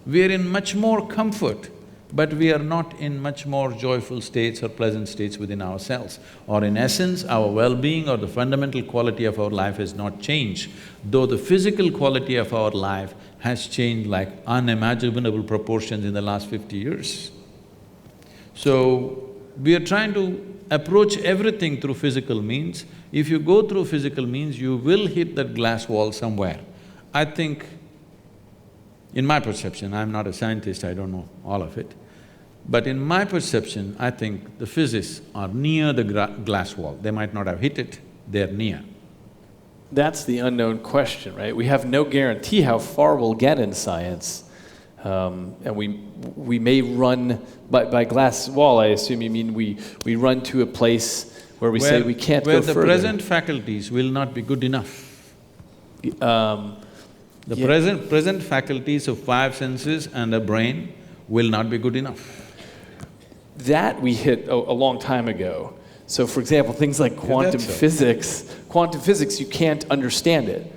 We are in much more comfort, but we are not in much more joyful states or pleasant states within ourselves. Or in essence, our well-being or the fundamental quality of our life has not changed, though the physical quality of our life has changed like unimaginable proportions in the last 50 years. So, we are trying to approach everything through physical means. If you go through physical means, you will hit that glass wall somewhere. I think, in my perception, I'm not a scientist, I don't know all of it, but in my perception, I think the physicists are near the glass wall. They might not have hit it, they're near. That's the unknown question, right? We have no guarantee how far we'll get in science. And we may run by glass wall, I assume you mean we run to a place where we say we can't go further. Where the present faculties will not be good enough. The present faculties of 5 senses and a brain will not be good enough. That we hit a long time ago. So for example, things like quantum physics, you can't understand it.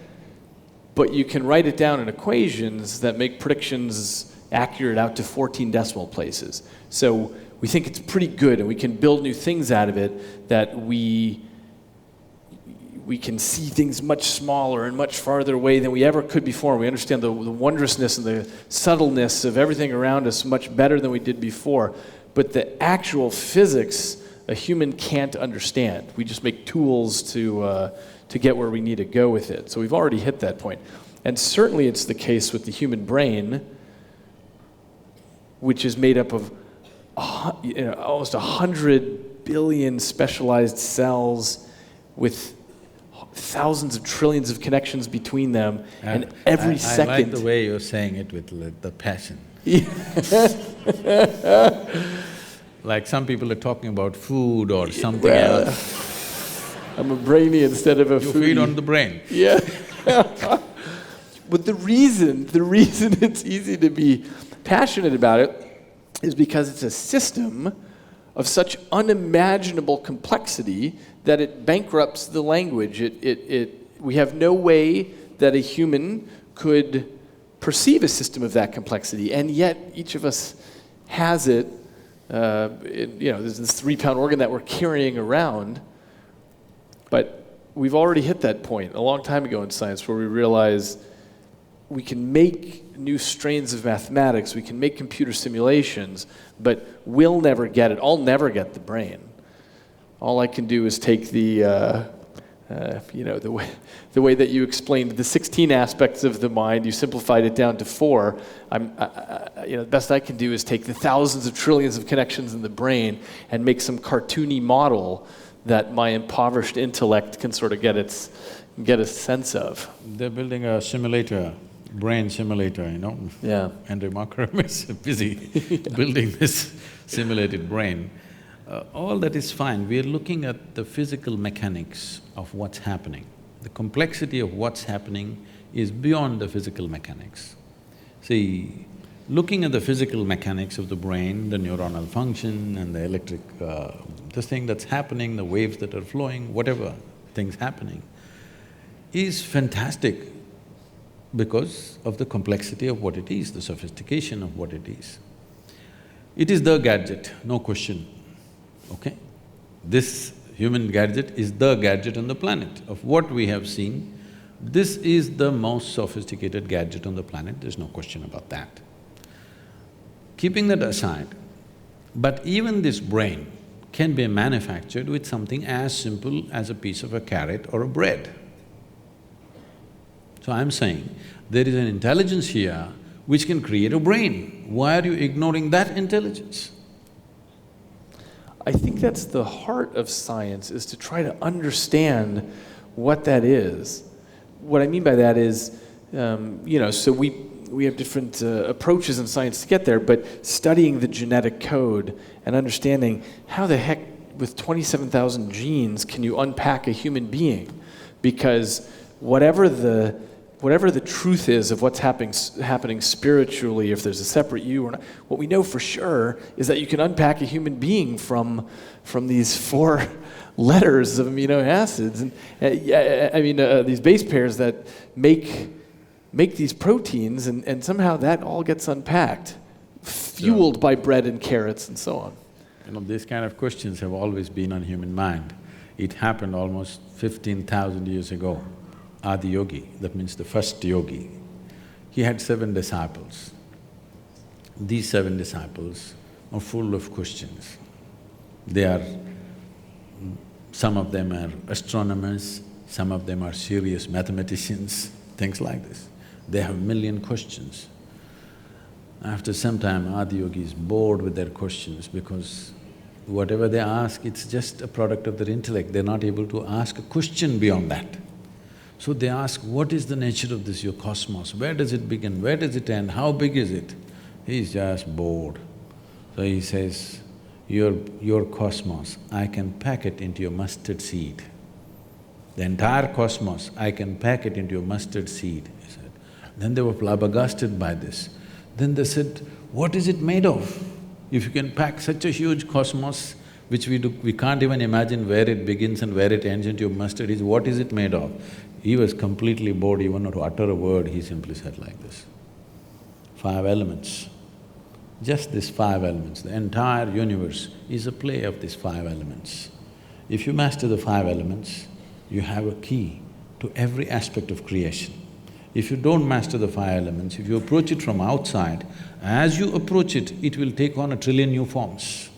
But you can write it down in equations that make predictions accurate out to 14 decimal places. So we think it's pretty good, and we can build new things out of it, that we can see things much smaller and much farther away than we ever could before. We understand the wondrousness and the subtleness of everything around us much better than we did before. But the actual physics, a human can't understand. We just make tools to get where we need to go with it. So we've already hit that point. And certainly it's the case with the human brain, which is made up of almost 100 billion specialized cells with thousands of trillions of connections between them, and every second… I like the way you're saying it with the passion. Like some people are talking about food or something else. I'm a brainy instead of a foodie. You feed on the brain. Yeah. But the reason it's easy to be passionate about it is because it's a system of such unimaginable complexity that it bankrupts the language. We have no way that a human could perceive a system of that complexity, and yet each of us has it. There's this 3-pound organ that we're carrying around, but we've already hit that point a long time ago in science where we realize we can make new strains of mathematics, we can make computer simulations, but we'll never get it. I'll never get the brain. All I can do is take the way that you explained the 16 aspects of the mind, you simplified it down to 4. The best I can do is take the thousands of trillions of connections in the brain and make some cartoony model that my impoverished intellect can sort of get a sense of. They're building a simulator, brain simulator, Yeah. Andrew Markram is busy building this simulated brain. All that is fine, we are looking at the physical mechanics of what's happening. The complexity of what's happening is beyond the physical mechanics. See, looking at the physical mechanics of the brain, the neuronal function and the electric… this thing that's happening, the waves that are flowing, whatever things happening, is fantastic because of the complexity of what it is, the sophistication of what it is. It is the gadget, no question, okay? This human gadget is the gadget on the planet. Of what we have seen, this is the most sophisticated gadget on the planet, there's no question about that. Keeping that aside, but even this brain can be manufactured with something as simple as a piece of a carrot or a bread. So I'm saying, there is an intelligence here which can create a brain. Why are you ignoring that intelligence? I think that's the heart of science, is to try to understand what that is. What I mean by that is, so we have different approaches in science to get there, but studying the genetic code and understanding how the heck with 27,000 genes can you unpack a human being? Because whatever the truth is of what's happening spiritually, if there's a separate you or not, what we know for sure is that you can unpack a human being from these 4 letters of amino acids, and these base pairs that make these proteins, and somehow that all gets unpacked, fueled by bread and carrots and so on. These kind of questions have always been on human mind. It happened almost 15,000 years ago. Adi Yogi, that means the first yogi, he had 7 disciples. These 7 disciples are full of questions. Some of them are astronomers, some of them are serious mathematicians, things like this. They have 1,000,000 questions. After some time, Adi Yogi is bored with their questions because whatever they ask, it's just a product of their intellect. They're not able to ask a question beyond that. So they ask, what is the nature of this, your cosmos? Where does it begin? Where does it end? How big is it? He's just bored. So he says, your cosmos, I can pack it into your mustard seed. The entire cosmos, I can pack it into your mustard seed, he said. Then they were flabbergasted by this. Then they said, what is it made of? If you can pack such a huge cosmos, which we can't even imagine where it begins and where it ends into your mustard seed, what is it made of? He was completely bored, even not to utter a word, he simply said like this, 5 elements. Just these 5 elements, the entire universe is a play of these 5 elements. If you master the 5 elements, you have a key to every aspect of creation. If you don't master the 5 elements, if you approach it from outside, as you approach it, it will take on 1,000,000,000,000 new forms.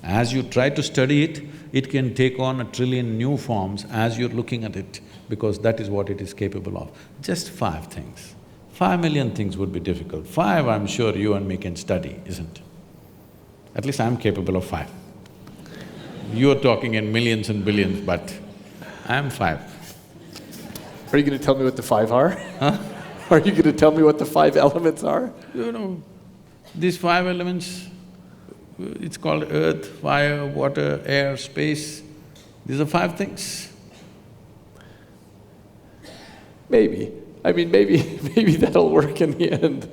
As you try to study it, it can take on 1,000,000,000,000 new forms as you're looking at it, because that is what it is capable of. Just 5 things. 5,000,000 things would be difficult. 5, I'm sure you and me can study, isn't it? At least I'm capable of 5. You're talking in millions and billions, but I'm 5. Are you going to tell me what the 5 are? Huh? Are you going to tell me what the 5 elements are? These 5 elements, it's called earth, fire, water, air, space. These are 5 things. Maybe. Maybe that'll work in the end.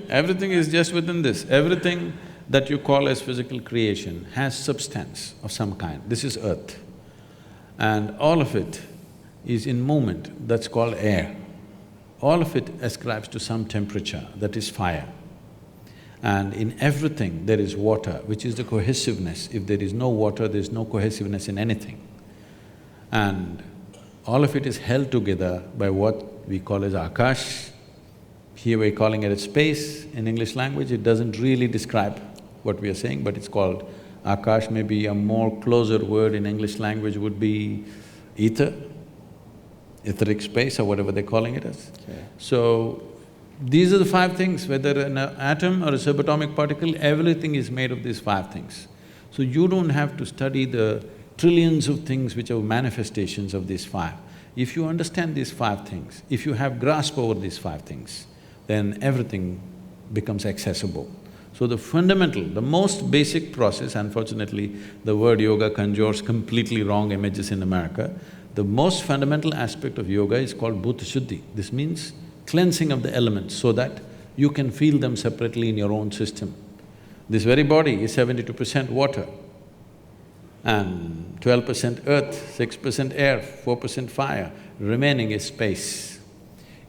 Everything is just within this. Everything that you call as physical creation has substance of some kind. This is earth. And all of it is in movement, that's called air. All of it ascribes to some temperature, that is fire. And in everything there is water, which is the cohesiveness. If there is no water, there is no cohesiveness in anything. And all of it is held together by what we call as Akash. Here we're calling it as space in English language. It doesn't really describe what we are saying, but it's called Akash. Maybe a more closer word in English language would be ether, etheric space or whatever they're calling it as. Okay. So, these are the 5 things, whether an atom or a subatomic particle, everything is made of these 5 things. So you don't have to study the trillions of things which are manifestations of these 5. If you understand these 5 things, if you have grasp over these 5 things, then everything becomes accessible. So the fundamental, the most basic process, unfortunately, the word yoga conjures completely wrong images in America. The most fundamental aspect of yoga is called bhuta shuddhi. This means cleansing of the elements so that you can feel them separately in your own system. This very body is 72% water and 12% earth, 6% air, 4% fire, remaining is space.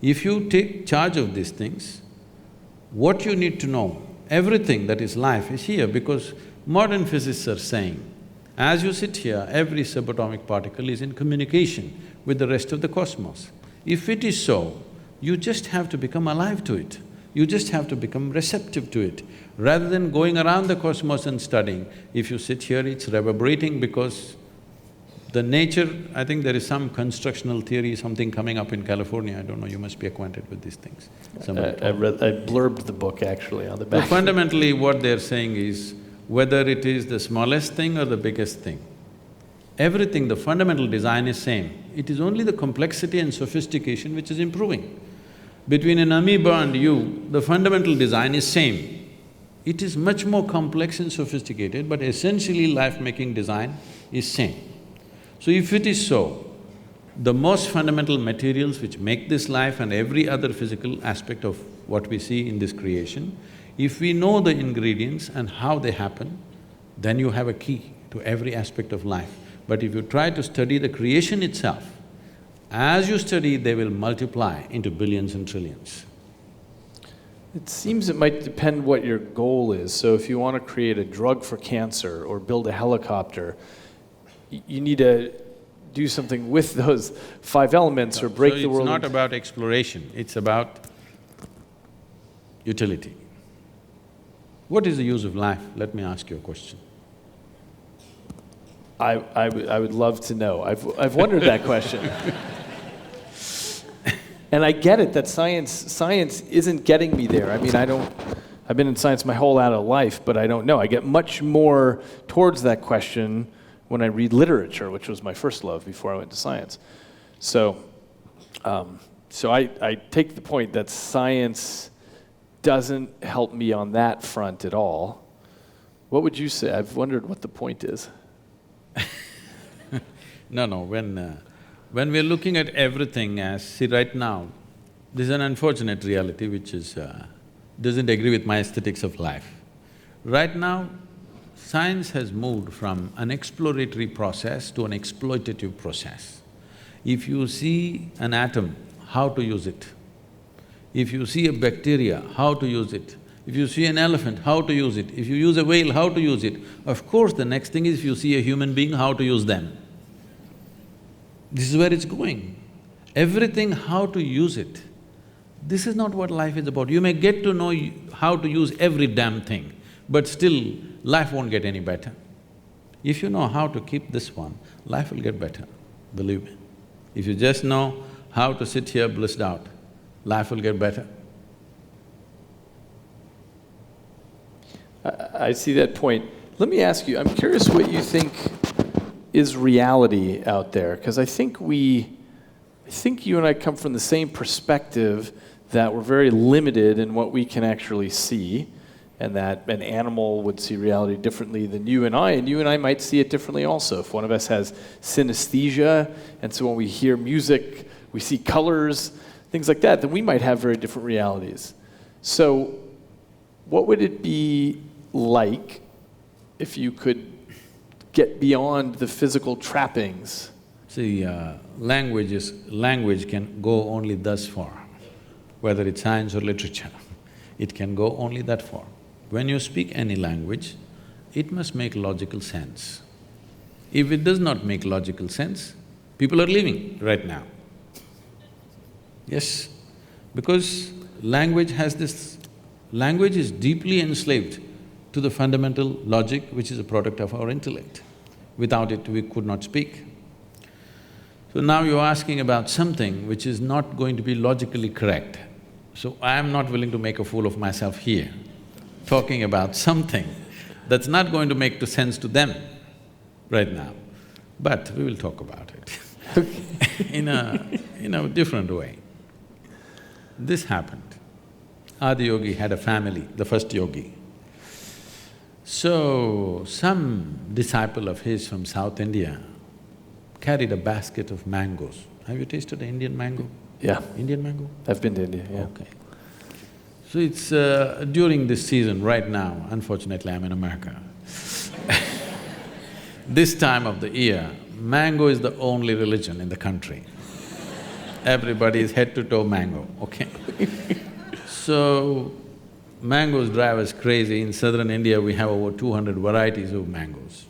If you take charge of these things, what you need to know, everything that is life is here, because modern physicists are saying, as you sit here, every subatomic particle is in communication with the rest of the cosmos. If it is so, you just have to become alive to it. You just have to become receptive to it. Rather than going around the cosmos and studying, if you sit here, it's reverberating because the nature… I think there is some constructional theory, something coming up in California, I don't know, you must be acquainted with these things. I blurbed the book actually on the back. So fundamentally what they're saying is, whether it is the smallest thing or the biggest thing, everything, the fundamental design is same. It is only the complexity and sophistication which is improving. Between an amoeba and you, the fundamental design is same. It is much more complex and sophisticated, but essentially life-making design is same. So if it is so, the most fundamental materials which make this life and every other physical aspect of what we see in this creation, if we know the ingredients and how they happen, then you have a key to every aspect of life. But if you try to study the creation itself, as you study, they will multiply into billions and trillions. It seems it might depend what your goal is. So if you want to create a drug for cancer or build a helicopter, you need to do something with those five elements or break the world. So it's not about exploration, it's about utility. What is the use of life? Let me ask you a question. I would love to know. I've wondered that question. And I get it that science isn't getting me there. I mean, I've been in science my whole adult life, but I don't know. I get much more towards that question when I read literature, which was my first love before I went to science. So I take the point that science doesn't help me on that front at all. What would you say? I've wondered what the point is. No, when we're looking at everything as… see, right now, this is an unfortunate reality which is… doesn't agree with my aesthetics of life. Right now, science has moved from an exploratory process to an exploitative process. If you see an atom, how to use it? If you see a bacteria, how to use it? If you see an elephant, how to use it? If you use a whale, how to use it? Of course, the next thing is if you see a human being, how to use them. This is where it's going. Everything, how to use it. This is not what life is about. You may get to know how to use every damn thing, but still, life won't get any better. If you know how to keep this one, life will get better, believe me. If you just know how to sit here blissed out, life will get better. I see that point. Let me ask you, I'm curious what you think is reality out there, because I think you and I come from the same perspective that we're very limited in what we can actually see, and that an animal would see reality differently than you and I might see it differently also. If one of us has synesthesia, and so when we hear music, we see colors, things like that, then we might have very different realities. So what would it be like if you could get beyond the physical trappings? See, language can go only thus far, whether it's science or literature. It can go only that far. When you speak any language, it must make logical sense. If it does not make logical sense, people are leaving right now. Yes, because language has this… language is deeply enslaved to the fundamental logic which is a product of our intellect. Without it, we could not speak. So now you're asking about something which is not going to be logically correct. So I am not willing to make a fool of myself here, talking about something that's not going to make sense to them right now. But we will talk about it in a different way. This happened. Adiyogi had a family, the first yogi. So, some disciple of his from South India carried a basket of mangoes. Have you tasted the Indian mango? Yeah, Indian mango? I've been to India, yeah. Okay. So it's during this season, right now, unfortunately I'm in America. This time of the year, mango is the only religion in the country. Everybody is head to toe mango, okay? So, mangoes drive us crazy. In southern India, we have over 200 varieties of mangoes.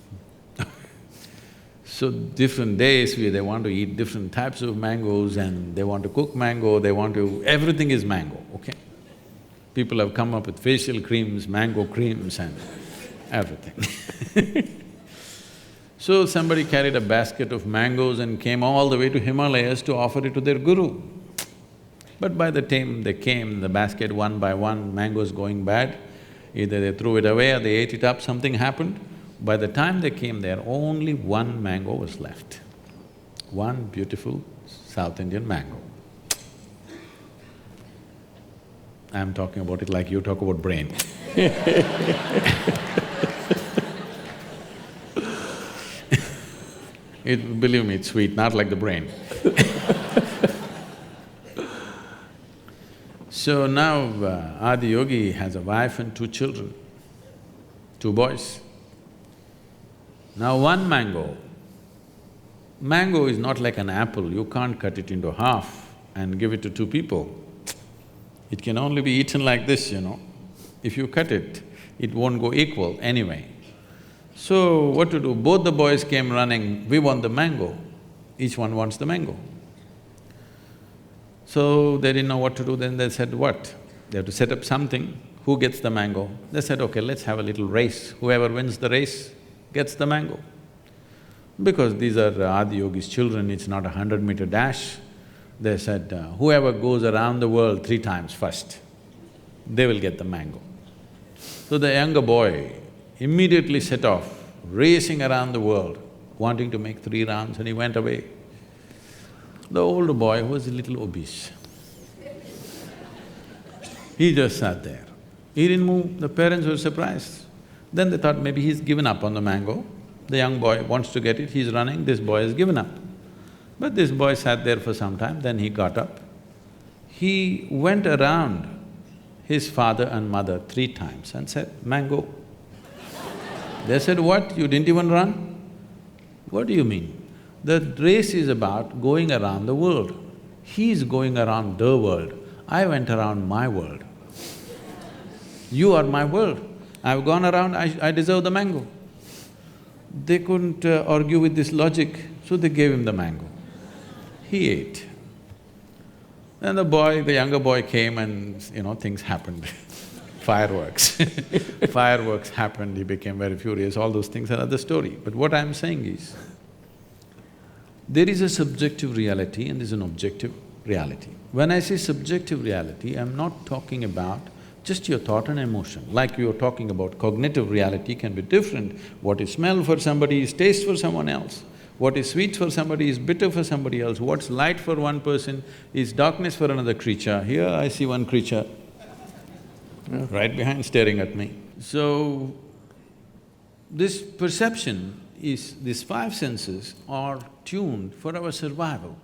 So, different days they want to eat different types of mangoes and they want to cook mango, they want to… everything is mango, okay? People have come up with facial creams, mango creams and everything. So somebody carried a basket of mangoes and came all the way to Himalayas to offer it to their guru. But by the time they came, the basket one by one, mangoes going bad, either they threw it away or they ate it up, something happened. By the time they came there, only one mango was left. One beautiful South Indian mango. I'm talking about it like you talk about brain. Believe me, it's sweet, not like the brain. So now Adiyogi has a wife and two children, two boys. Now one mango is not like an apple, you can't cut it into half and give it to two people. It can only be eaten like this, you know. If you cut it, it won't go equal anyway. So what to do? Both the boys came running, we want the mango. Each one wants the mango. So they didn't know what to do, then they said, what? They have to set up something, who gets the mango? They said, okay, let's have a little race, whoever wins the race gets the mango. Because these are Adiyogi's children, it's not a 100-meter dash. They said, whoever goes around the world 3 times first, they will get the mango. So the younger boy immediately set off, racing around the world, wanting to make 3 rounds, and he went away. The older boy was a little obese. He just sat there. He didn't move, the parents were surprised. Then they thought maybe he's given up on the mango. The young boy wants to get it, he's running, this boy has given up. But this boy sat there for some time, then he got up. He went around his father and mother 3 times and said, mango. They said, what, you didn't even run? What do you mean? The race is about going around the world. He's going around the world, I went around my world. You are my world. I've gone around, I deserve the mango. They couldn't argue with this logic, so they gave him the mango. He ate. And the younger boy came and, you know, things happened. Fireworks. Fireworks happened, he became very furious, all those things are another story. But what I'm saying is, there is a subjective reality and there's an objective reality. When I say subjective reality, I'm not talking about just your thought and emotion. Like you were talking about, cognitive reality can be different. What is smell for somebody is taste for someone else. What is sweet for somebody is bitter for somebody else. What's light for one person is darkness for another creature. Here I see one creature right behind staring at me. So, this perception is… these 5 senses are tuned for our survival.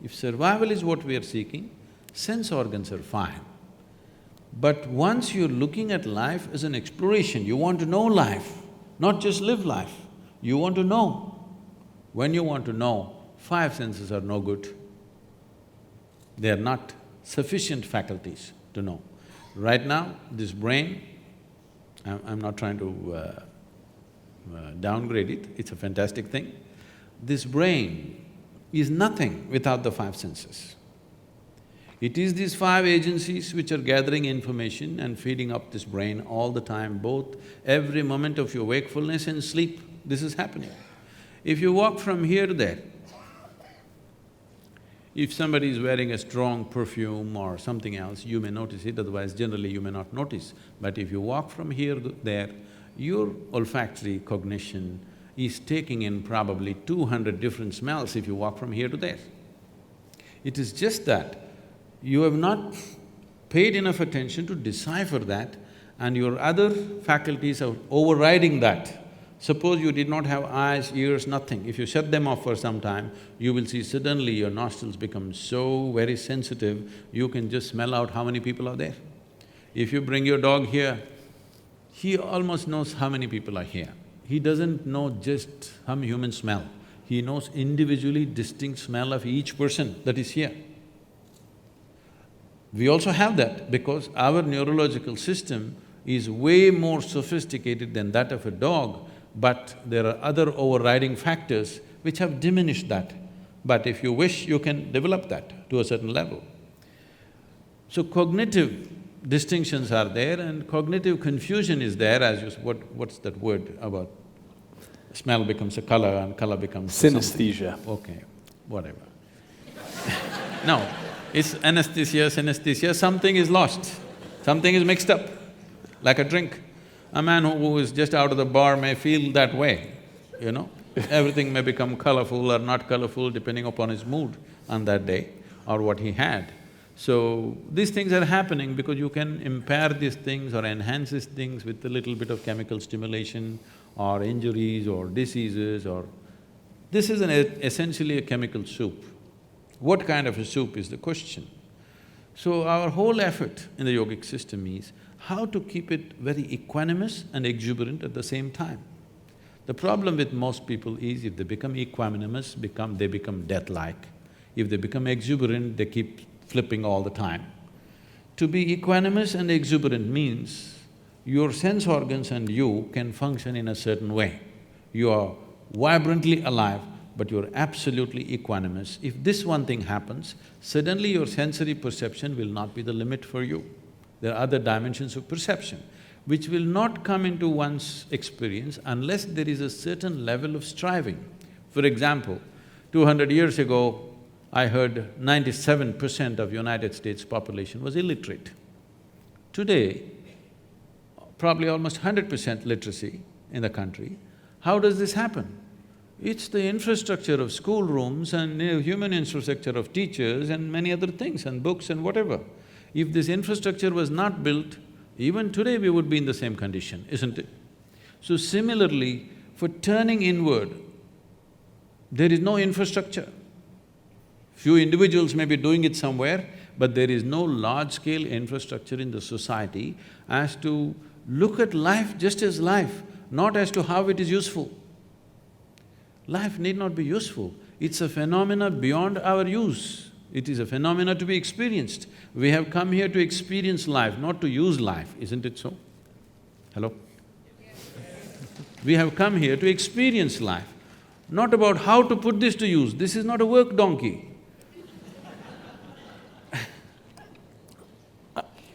If survival is what we are seeking, sense organs are fine. But once you're looking at life as an exploration, you want to know life, not just live life, you want to know. When you want to know, 5 senses are no good. They are not sufficient faculties to know. Right now, this brain, I'm not trying to downgrade it, it's a fantastic thing. This brain is nothing without the 5 senses. It is these 5 agencies which are gathering information and feeding up this brain all the time, both every moment of your wakefulness and sleep, this is happening. If you walk from here to there, if somebody is wearing a strong perfume or something else, you may notice it, otherwise generally you may not notice. But if you walk from here to there, your olfactory cognition is taking in probably 200 different smells if you walk from here to there. It is just that you have not paid enough attention to decipher that and your other faculties are overriding that. Suppose you did not have eyes, ears, nothing. If you shut them off for some time, you will see suddenly your nostrils become so very sensitive, you can just smell out how many people are there. If you bring your dog here, he almost knows how many people are here. He doesn't know just some human smell. He knows individually distinct smell of each person that is here. We also have that because our neurological system is way more sophisticated than that of a dog, but there are other overriding factors which have diminished that. But if you wish, you can develop that to a certain level. So cognitive distinctions are there and cognitive confusion is there as you… what's that word about smell becomes a color and color becomes… Synesthesia. Okay, whatever. No, it's anesthesia, synesthesia, something is lost, something is mixed up, like a drink. A man who is just out of the bar may feel that way, you know. Everything may become colorful or not colorful depending upon his mood on that day or what he had. So, these things are happening because you can impair these things or enhance these things with a little bit of chemical stimulation or injuries or diseases or… This is essentially a chemical soup. What kind of a soup is the question. So, our whole effort in the yogic system is how to keep it very equanimous and exuberant at the same time. The problem with most people is if they become equanimous, they become death-like. If they become exuberant, they keep flipping all the time. To be equanimous and exuberant means your sense organs and you can function in a certain way. You are vibrantly alive, but you're absolutely equanimous. If this one thing happens, suddenly your sensory perception will not be the limit for you. There are other dimensions of perception which will not come into one's experience unless there is a certain level of striving. For example, 200 years ago, I heard 97% of United States population was illiterate. Today, probably almost 100% literacy in the country. How does this happen? It's the infrastructure of schoolrooms and human infrastructure of teachers and many other things and books and whatever. If this infrastructure was not built, even today we would be in the same condition, isn't it? So similarly, for turning inward, there is no infrastructure. Few individuals may be doing it somewhere, but there is no large-scale infrastructure in the society as to look at life just as life, not as to how it is useful. Life need not be useful, it's a phenomena beyond our use. It is a phenomena to be experienced. We have come here to experience life, not to use life, isn't it so? Hello? We have come here to experience life, not about how to put this to use. This is not a work donkey.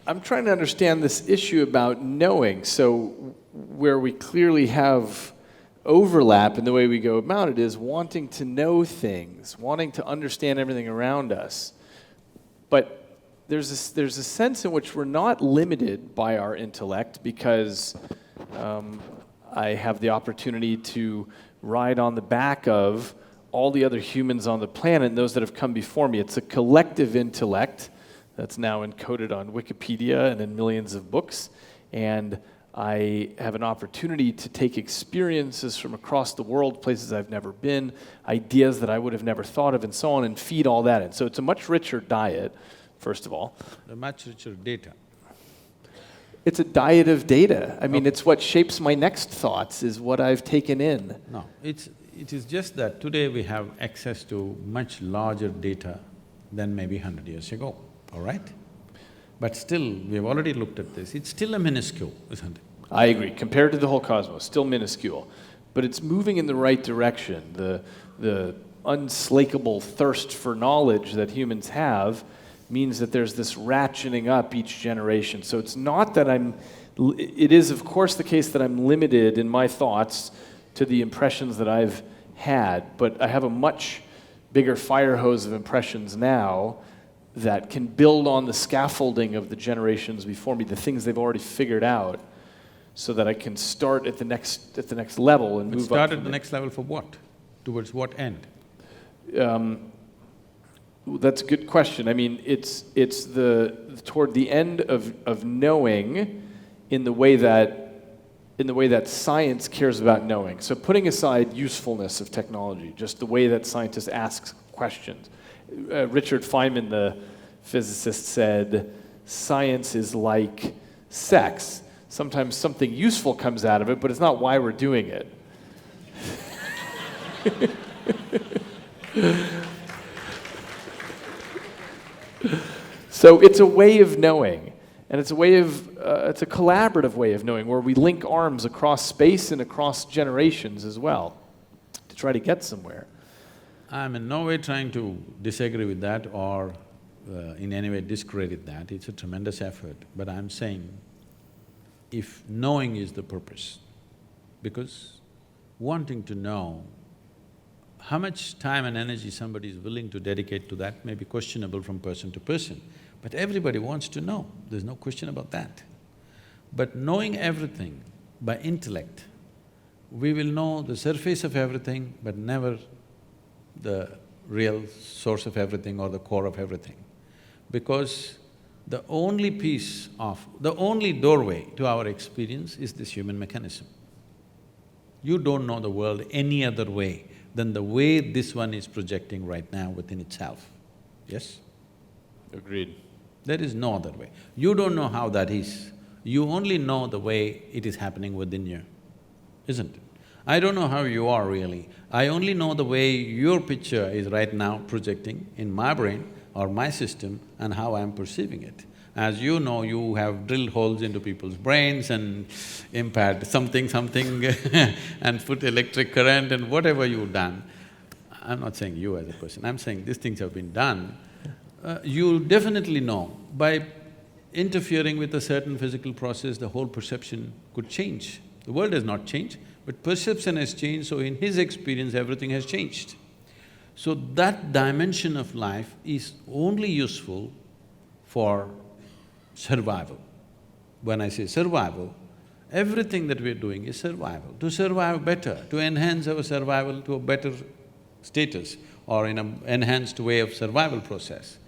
I'm trying to understand this issue about knowing. So where we clearly have overlap in the way we go about it is wanting to know things, wanting to understand everything around us. But there's a sense in which we're not limited by our intellect because I have the opportunity to ride on the back of all the other humans on the planet and those that have come before me. It's a collective intellect that's now encoded on Wikipedia and in millions of books, and I have an opportunity to take experiences from across the world, places I've never been, ideas that I would have never thought of, and so on, and feed all that in. So it's a much richer diet, first of all. A much richer data. It's a diet of data. I mean, it's what shapes my next thoughts, is what I've taken in. No, it is just that today we have access to much larger data than maybe 100 years ago, all right? But still, we've already looked at this, it's still a minuscule, isn't it? I agree. Compared to the whole cosmos, still minuscule. But it's moving in the right direction. The unslakable thirst for knowledge that humans have means that there's this ratcheting up each generation. So it's not that it is of course the case that I'm limited in my thoughts to the impressions that I've had, but I have a much bigger fire hose of impressions now that can build on the scaffolding of the generations before me, the things they've already figured out, so that I can start at the next level and move up. Start at the next level for what? Towards what end? That's a good question. I mean, it's toward the end of knowing in the way that science cares about knowing. So putting aside usefulness of technology, just the way that scientists ask questions. Richard Feynman, the physicist, said, science is like sex. Sometimes something useful comes out of it, but it's not why we're doing it. So it's a way of knowing, and it's a collaborative way of knowing, where we link arms across space and across generations as well to try to get somewhere. I'm in no way trying to disagree with that or in any way discredit that. It's a tremendous effort, but I'm saying if knowing is the purpose, because wanting to know, how much time and energy somebody is willing to dedicate to that may be questionable from person to person, but everybody wants to know, there's no question about that. But knowing everything by intellect, we will know the surface of everything but never the real source of everything or the core of everything. Because the only doorway to our experience is this human mechanism. You don't know the world any other way than the way this one is projecting right now within itself, yes? Agreed. There is no other way. You don't know how that is, you only know the way it is happening within you, isn't it? I don't know how you are really, I only know the way your picture is right now projecting in my brain or my system and how I'm perceiving it. As you know, you have drilled holes into people's brains and impaired something and put electric current and whatever you've done. I'm not saying you as a person, I'm saying these things have been done. You definitely know by interfering with a certain physical process, the whole perception could change. The world has not changed, but perception has changed, so in his experience, everything has changed. So that dimension of life is only useful for survival. When I say survival, everything that we're doing is survival. To survive better, to enhance our survival to a better status or in an enhanced way of survival process.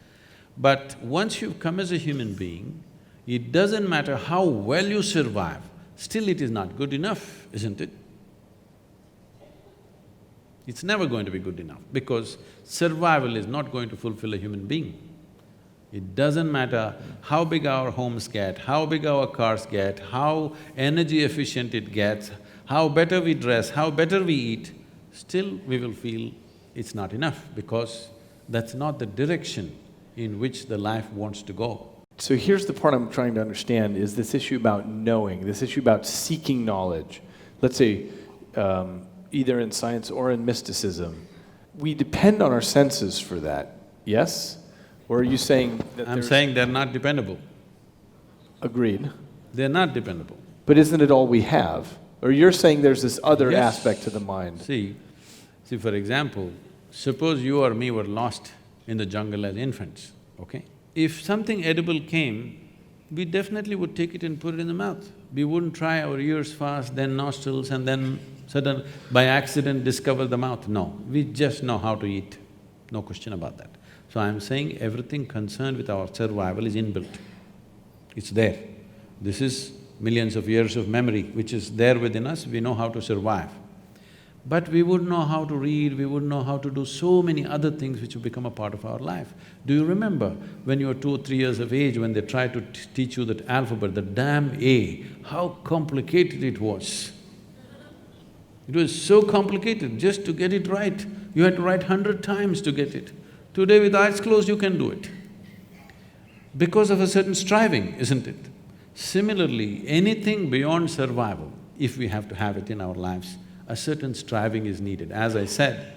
But once you've come as a human being, it doesn't matter how well you survive, still it is not good enough, isn't it? It's never going to be good enough because survival is not going to fulfill a human being. It doesn't matter how big our homes get, how big our cars get, how energy efficient it gets, how better we dress, how better we eat, still we will feel it's not enough because that's not the direction in which the life wants to go. So here's the part I'm trying to understand, is this issue about knowing, this issue about seeking knowledge. Let's say, either in science or in mysticism, we depend on our senses for that, yes? Or are you saying that I'm saying they're not dependable. Agreed. They're not dependable. But isn't it all we have? Or you're saying there's this other Yes. aspect to the mind? See, for example, suppose you or me were lost in the jungle as infants, okay? If something edible came, we definitely would take it and put it in the mouth. We wouldn't try our ears first, then nostrils, and then by accident discover the mouth. No, we just know how to eat, no question about that. So I'm saying everything concerned with our survival is inbuilt. It's there. This is millions of years of memory which is there within us, we know how to survive. But we wouldn't know how to read, we wouldn't know how to do so many other things which have become a part of our life. Do you remember when you were 2 or 3 years of age, when they tried to teach you that alphabet, the damn A, how complicated it was? It was so complicated just to get it right. You had to write 100 times to get it. Today with eyes closed you can do it. Because of a certain striving, isn't it? Similarly, anything beyond survival, if we have to have it in our lives, a certain striving is needed. As I said,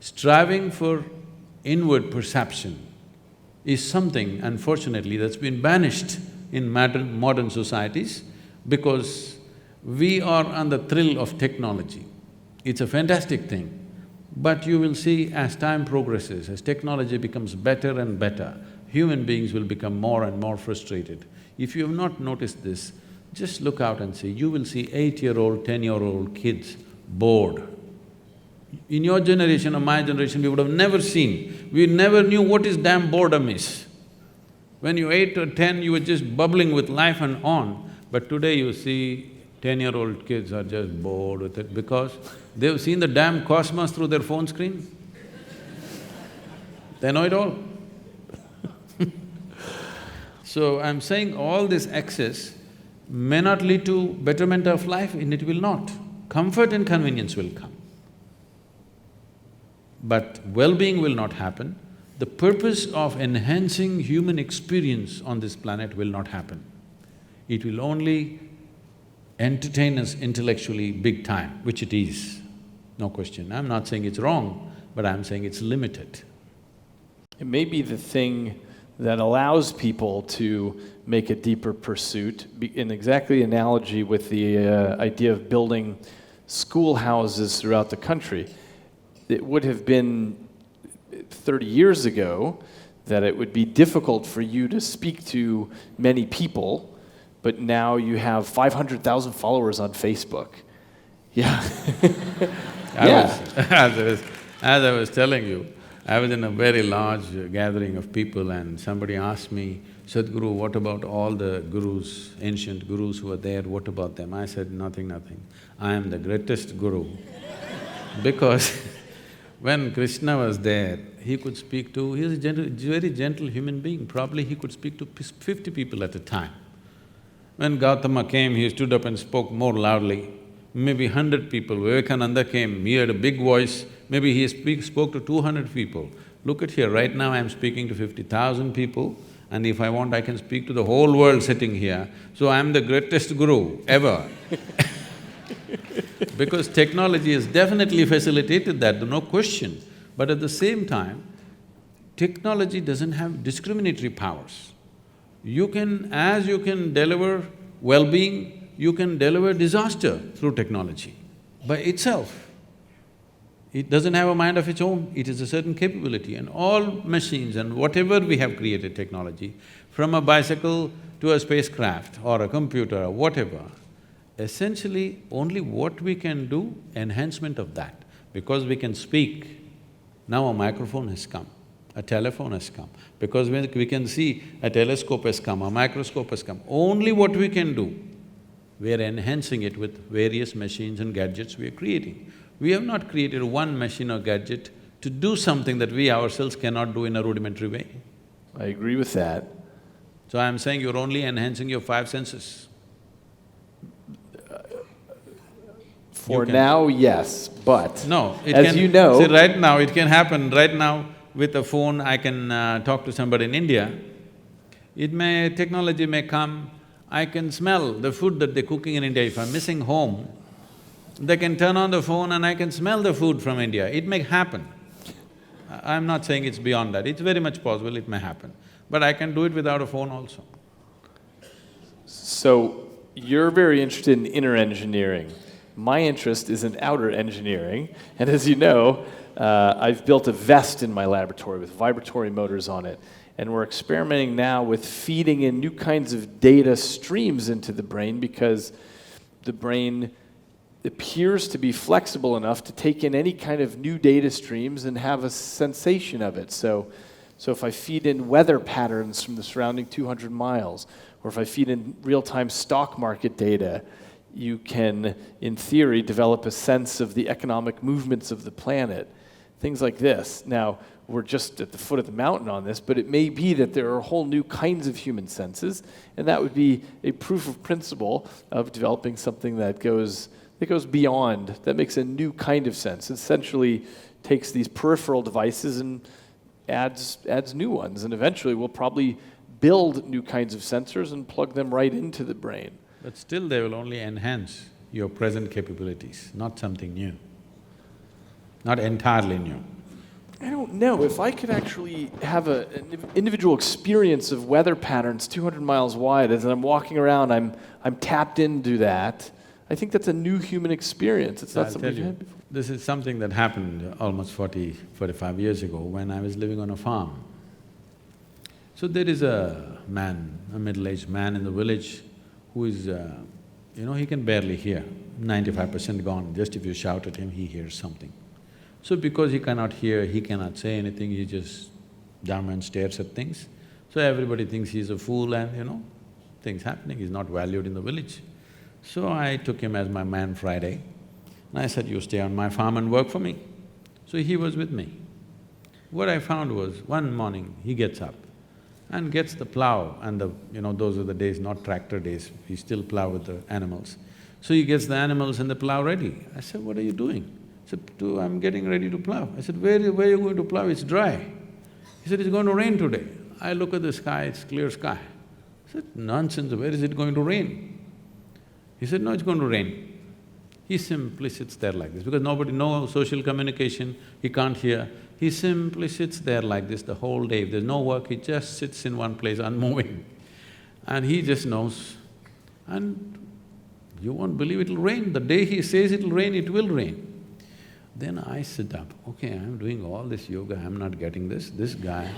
striving for inward perception is something, unfortunately, that's been banished in modern societies because we are on the thrill of technology. It's a fantastic thing, but you will see as time progresses, as technology becomes better and better, human beings will become more and more frustrated. If you have not noticed this, just look out and see, you will see 8-year-old, 10-year-old kids bored. In your generation or my generation, we would have never seen, we never knew what is damn boredom is. When you were 8 or 10, you were just bubbling with life and on, But today you see 10-year-old kids are just bored with it because they've seen the damn cosmos through their phone screen. They know it all. So I'm saying all this excess may not lead to betterment of life, and it will not. Comfort and convenience will come. But well-being will not happen. The purpose of enhancing human experience on this planet will not happen. It will only entertain us intellectually big time, which it is, no question. I'm not saying it's wrong, but I'm saying it's limited. It may be the thing that allows people to make a deeper pursuit, in exactly analogy with the idea of building schoolhouses throughout the country. It would have been 30 years ago that it would be difficult for you to speak to many people, but now you have 500,000 followers on Facebook. Yeah. As I was telling you, I was in a very large gathering of people and somebody asked me, Sadhguru, what about all the gurus, ancient gurus who were there, what about them? I said, nothing. I am the greatest guru. Because when Krishna was there, he could speak to… he was a very gentle human being, probably he could speak to 50 people at a time. When Gautama came, he stood up and spoke more loudly. Maybe 100 people. Vivekananda came, he had a big voice, maybe he spoke to 200 people. Look at here, right now I'm speaking to 50,000 people, and if I want, I can speak to the whole world sitting here. So I'm the greatest guru ever. Because technology has definitely facilitated that, no question. But at the same time, technology doesn't have discriminatory powers. As you can deliver well-being, you can deliver disaster through technology by itself. It doesn't have a mind of its own, it is a certain capability. And all machines and whatever we have created technology, from a bicycle to a spacecraft or a computer or whatever, essentially only what we can do, enhancement of that. Because we can speak, now a microphone has come, a telephone has come. Because we can see, a telescope has come, a microscope has come. Only what we can do, we are enhancing it with various machines and gadgets we are creating. We have not created one machine or gadget to do something that we ourselves cannot do in a rudimentary way. I agree with that. So I'm saying you're only enhancing your five senses. For now, yes, but No, it as can… you know… See, right now, it can happen, right now, with a phone, I can talk to somebody in India. Technology may come, I can smell the food that they're cooking in India. If I'm missing home, they can turn on the phone and I can smell the food from India. It may happen. I'm not saying it's beyond that, it's very much possible it may happen. But I can do it without a phone also. So, you're very interested in inner engineering. My interest is in outer engineering, and as you know, I've built a vest in my laboratory with vibratory motors on it, and we're experimenting now with feeding in new kinds of data streams into the brain because the brain appears to be flexible enough to take in any kind of new data streams and have a sensation of it. So if I feed in weather patterns from the surrounding 200 miles, or if I feed in real-time stock market data, you can, in theory, develop a sense of the economic movements of the planet, things like this. Now, we're just at the foot of the mountain on this, but it may be that there are whole new kinds of human senses, and that would be a proof of principle of developing something that goes beyond, that makes a new kind of sense. Essentially takes these peripheral devices and adds new ones, and eventually we'll probably build new kinds of sensors and plug them right into the brain. But still they will only enhance your present capabilities, not something new, not entirely new. I don't know, if I could actually have an individual experience of weather patterns 200 miles wide, as I'm walking around, I'm tapped into that, I think that's a new human experience, it's not something I've had before. This is something that happened almost 45 years ago when I was living on a farm. So there is a man, a middle-aged man in the village who is, he can barely hear, 95% gone, just if you shout at him, he hears something. So because he cannot hear, he cannot say anything, he just dumb and stares at things. So everybody thinks he's a fool and, things happening, he's not valued in the village. So I took him as my man Friday, and I said, you stay on my farm and work for me. So he was with me. What I found was, one morning he gets up and gets the plow and those are the days, not tractor days, he still plow with the animals. So he gets the animals and the plow ready. I said, what are you doing? He said, I'm getting ready to plow. I said, where are you going to plow? It's dry. He said, it's going to rain today. I look at the sky, it's clear sky. I said, nonsense, where is it going to rain? He said, no, it's going to rain. He simply sits there like this, because no social communication, he can't hear. He simply sits there like this the whole day. If there's no work, he just sits in one place unmoving. And he just knows. And you won't believe it'll rain. The day he says it'll rain, it will rain. Then I sit up, okay, I'm doing all this yoga, I'm not getting this guy.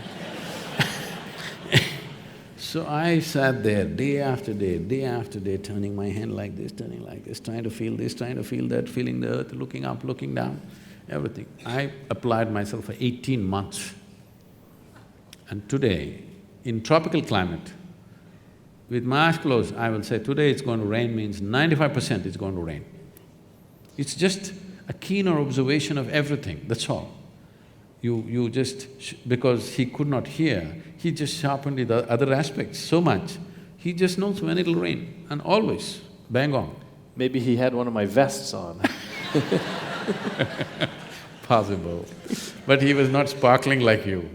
So I sat there day after day, turning my hand like this, trying to feel this, trying to feel that, feeling the earth, looking up, looking down, everything. I applied myself for 18 months. And today, in tropical climate, with my eyes closed, I will say, today it's going to rain means 95% it's going to rain. It's just a keener observation of everything, that's all. You just… because he could not hear, he just sharpened the other aspects so much, he just knows when it'll rain, and always, bang on. Maybe he had one of my vests on. Possible. But he was not sparkling like you.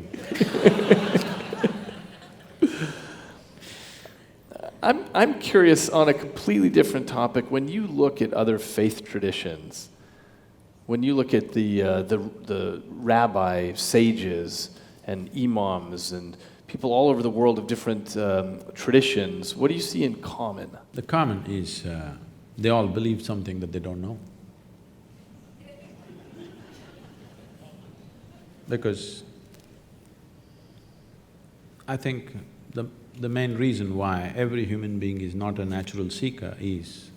I'm curious on a completely different topic. When you look at other faith traditions, when you look at the rabbi, sages, and imams, and people all over the world of different traditions, what do you see in common? The common is they all believe something that they don't know. Because I think the main reason why every human being is not a natural seeker is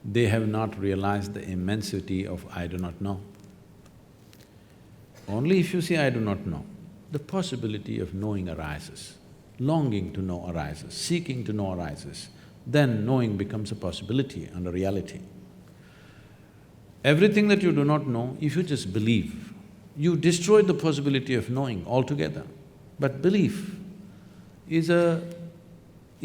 they have not realized the immensity of I do not know. Only if you say I do not know, the possibility of knowing arises, longing to know arises, seeking to know arises, then knowing becomes a possibility and a reality. Everything that you do not know, if you just believe, you destroy the possibility of knowing altogether. But belief is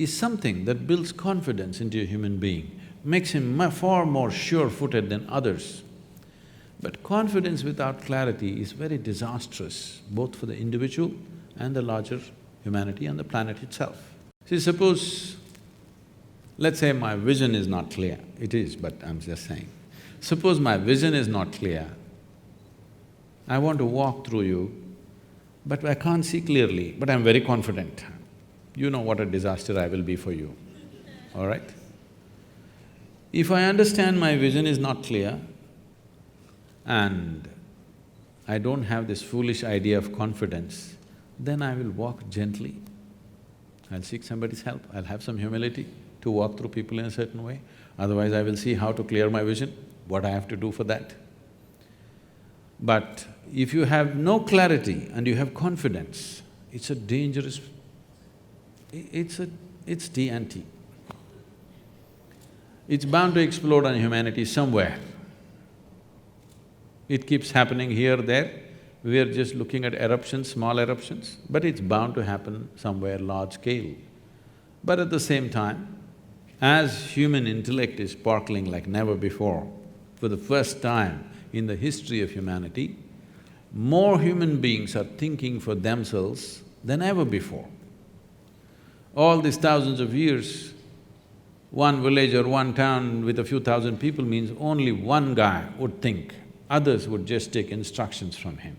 something that builds confidence into a human being, makes him far more sure-footed than others. But confidence without clarity is very disastrous, both for the individual and the larger humanity and the planet itself. See, suppose… let's say my vision is not clear. It is, but I'm just saying. Suppose my vision is not clear, I want to walk through you, but I can't see clearly, but I'm very confident. You know what a disaster I will be for you, all right? If I understand my vision is not clear and I don't have this foolish idea of confidence, then I will walk gently. I'll seek somebody's help, I'll have some humility to walk through people in a certain way. Otherwise, I will see how to clear my vision, what I have to do for that. But if you have no clarity and you have confidence, it's a dangerous… it's TNT. It's bound to explode on humanity somewhere. It keeps happening here, there. We are just looking at eruptions, small eruptions, but it's bound to happen somewhere large scale. But at the same time, as human intellect is sparkling like never before, for the first time in the history of humanity, more human beings are thinking for themselves than ever before. All these thousands of years, one village or one town with a few thousand people means only one guy would think, others would just take instructions from him.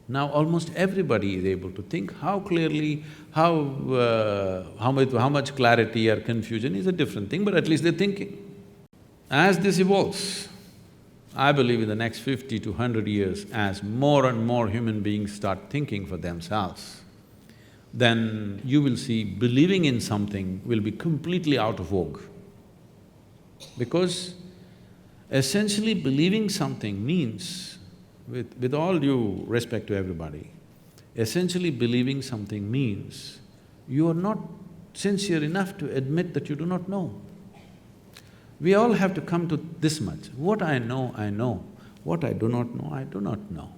Now almost everybody is able to think. How clearly, how much clarity or confusion is a different thing, but at least they're thinking. As this evolves, I believe in the next 50 to 100 years, as more and more human beings start thinking for themselves, then you will see believing in something will be completely out of vogue. Because essentially believing something means, with all due respect to everybody, essentially believing something means you are not sincere enough to admit that you do not know. We all have to come to this much. What I know, I know. What I do not know, I do not know.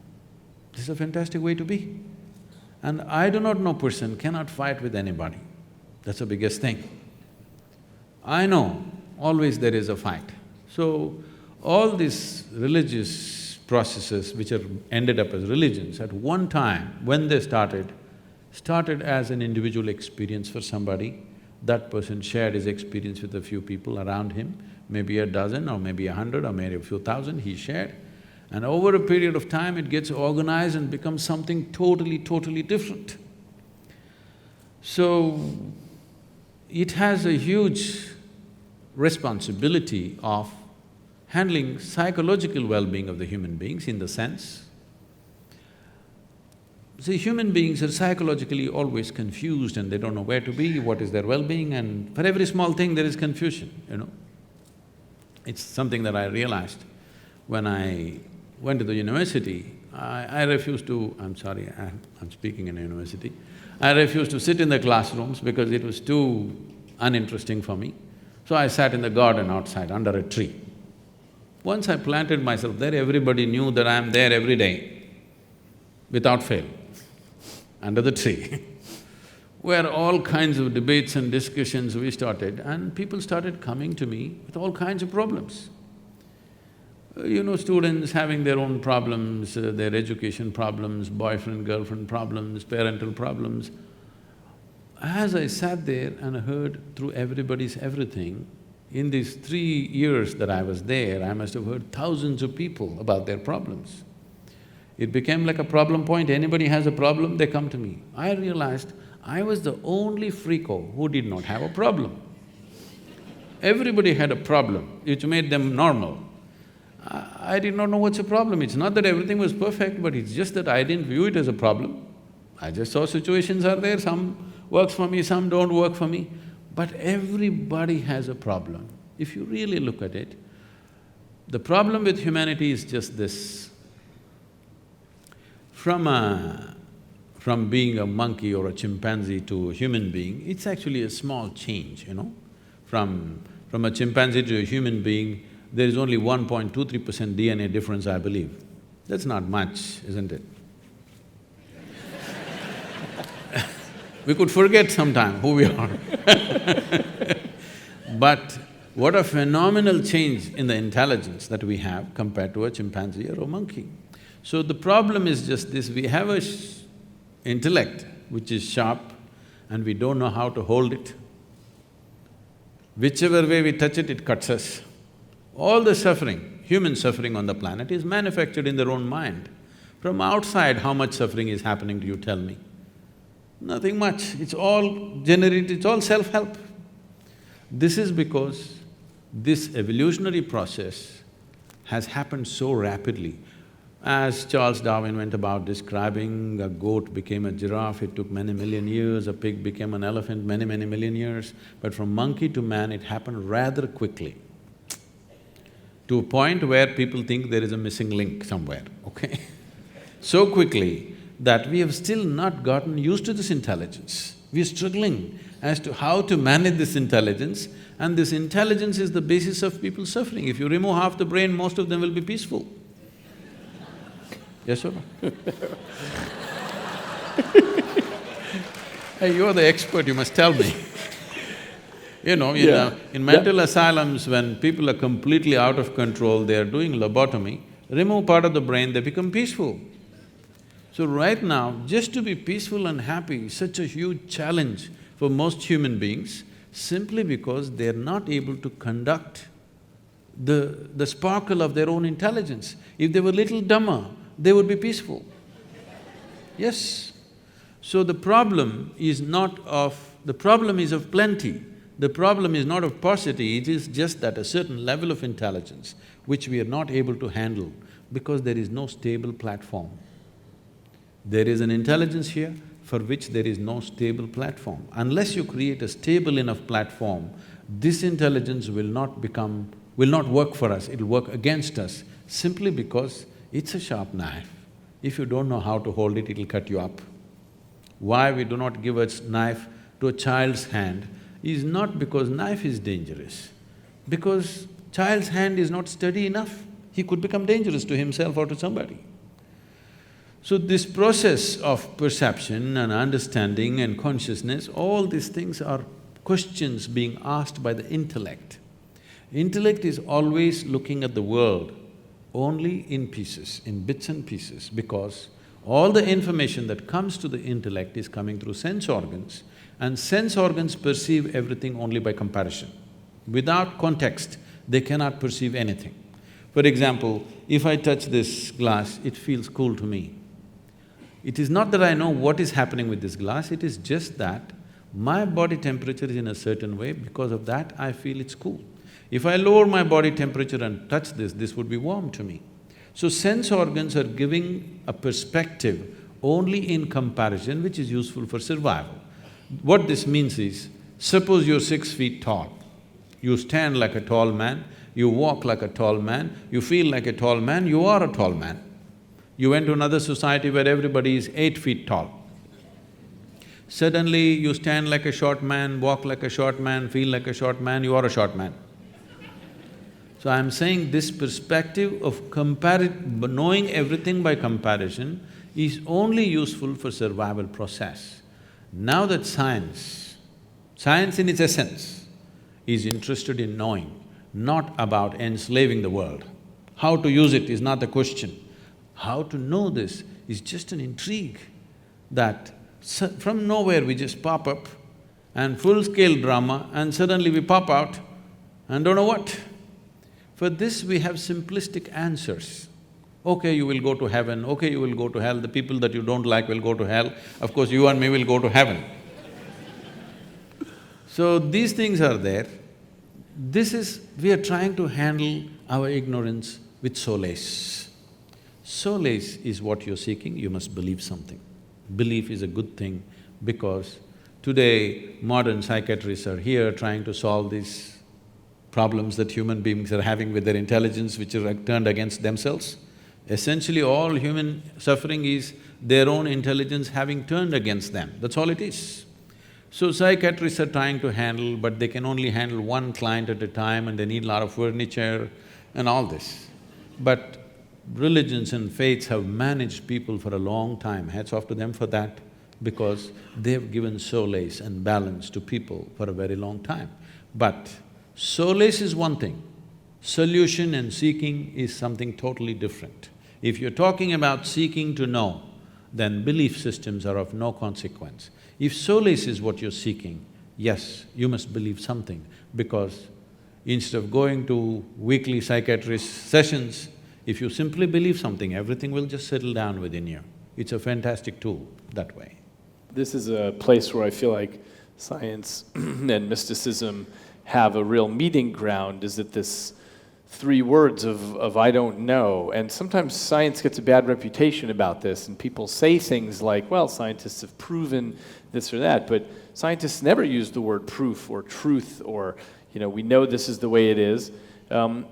This is a fantastic way to be. And I do not know person cannot fight with anybody. That's the biggest thing. I know, always there is a fight. So, all these religious processes which are ended up as religions, at one time when they started as an individual experience for somebody. That person shared his experience with a few people around him, maybe a dozen or maybe 100 or maybe a few thousand he shared. And over a period of time, it gets organized and becomes something totally different. So, it has a huge responsibility of handling psychological well-being of the human beings in the sense, see, human beings are psychologically always confused and they don't know where to be, what is their well-being, and for every small thing there is confusion, you know. It's something that I realized when I went to the university. I refused to… I'm sorry, I'm speaking in a university. I refused to sit in the classrooms because it was too uninteresting for me. So I sat in the garden outside under a tree. Once I planted myself there, everybody knew that I am there every day, without fail, under the tree where all kinds of debates and discussions we started, and people started coming to me with all kinds of problems. You know, students having their own problems, their education problems, boyfriend, girlfriend problems, parental problems. As I sat there and heard through everybody's everything, in these 3 years that I was there, I must have heard thousands of people about their problems. It became like a problem point. Anybody has a problem, they come to me. I realized I was the only freako who did not have a problem. Everybody had a problem, which made them normal. I did not know what's a problem. It's not that everything was perfect, but it's just that I didn't view it as a problem. I just saw situations are there, some works for me, some don't work for me. But everybody has a problem. If you really look at it, the problem with humanity is just this. From being a monkey or a chimpanzee to a human being, it's actually a small change, you know. From a chimpanzee to a human being, there is only 1.23% DNA difference, I believe. That's not much, isn't it? We could forget sometime who we are But what a phenomenal change in the intelligence that we have compared to a chimpanzee or a monkey. So the problem is just this, we have a intellect which is sharp and we don't know how to hold it. Whichever way we touch it, it cuts us. All the suffering, human suffering on the planet is manufactured in their own mind. From outside, how much suffering is happening to you, tell me? Nothing much, it's all generated, it's all self-help. This is because this evolutionary process has happened so rapidly. As Charles Darwin went about describing, a goat became a giraffe, it took many million years, a pig became an elephant, many million years. But from monkey to man, it happened rather quickly, to a point where people think there is a missing link somewhere, okay? So quickly that we have still not gotten used to this intelligence. We are struggling as to how to manage this intelligence, and this intelligence is the basis of people's suffering. If you remove half the brain, most of them will be peaceful. Yes or no? Hey, you're the expert, you must tell me. You know, in mental asylums, when people are completely out of control, they are doing lobotomy, remove part of the brain, they become peaceful. So right now, just to be peaceful and happy is such a huge challenge for most human beings, simply because they're not able to conduct the sparkle of their own intelligence. If they were little dumber, they would be peaceful. Yes. So the problem is of plenty. The problem is not of paucity, it is just that a certain level of intelligence which we are not able to handle because there is no stable platform. There is an intelligence here for which there is no stable platform. Unless you create a stable enough platform, this intelligence will not work for us, it'll work against us, simply because it's a sharp knife. If you don't know how to hold it, it'll cut you up. Why we do not give a knife to a child's hand is not because knife is dangerous, because child's hand is not steady enough. He could become dangerous to himself or to somebody. So this process of perception and understanding and consciousness, all these things are questions being asked by the intellect. Intellect is always looking at the world only in pieces, in bits and pieces, because all the information that comes to the intellect is coming through sense organs, and sense organs perceive everything only by comparison. Without context, they cannot perceive anything. For example, if I touch this glass, it feels cool to me. It is not that I know what is happening with this glass, it is just that my body temperature is in a certain way, because of that I feel it's cool. If I lower my body temperature and touch this would be warm to me. So sense organs are giving a perspective only in comparison, which is useful for survival. What this means is, suppose you're 6 feet tall, you stand like a tall man, you walk like a tall man, you feel like a tall man, you are a tall man. You went to another society where everybody is 8 feet tall. Suddenly you stand like a short man, walk like a short man, feel like a short man, you are a short man. So I'm saying this perspective of knowing everything by comparison is only useful for survival process. Now that science in its essence, is interested in knowing, not about enslaving the world. How to use it is not the question. How to know this is just an intrigue that from nowhere we just pop up and full-scale drama, and suddenly we pop out and don't know what. For this we have simplistic answers. Okay, you will go to heaven, okay, you will go to hell, the people that you don't like will go to hell, of course you and me will go to heaven. So these things are there. We are trying to handle our ignorance with solace. Solace is what you're seeking, you must believe something. Belief is a good thing because today modern psychiatrists are here trying to solve these problems that human beings are having with their intelligence, which are turned against themselves. Essentially all human suffering is their own intelligence having turned against them, that's all it is. So psychiatrists are trying to handle, but they can only handle one client at a time and they need a lot of furniture and all this. But religions and faiths have managed people for a long time, hats off to them for that, because they've given solace and balance to people for a very long time. But solace is one thing, solution and seeking is something totally different. If you're talking about seeking to know, then belief systems are of no consequence. If solace is what you're seeking, yes, you must believe something, because instead of going to weekly psychiatrist sessions, if you simply believe something, everything will just settle down within you. It's a fantastic tool that way. This is a place where I feel like science and mysticism have a real meeting ground, is that this 3 words of I don't know. And sometimes science gets a bad reputation about this, and people say things like, well, scientists have proven this or that, but scientists never use the word proof or truth or, we know this is the way it is.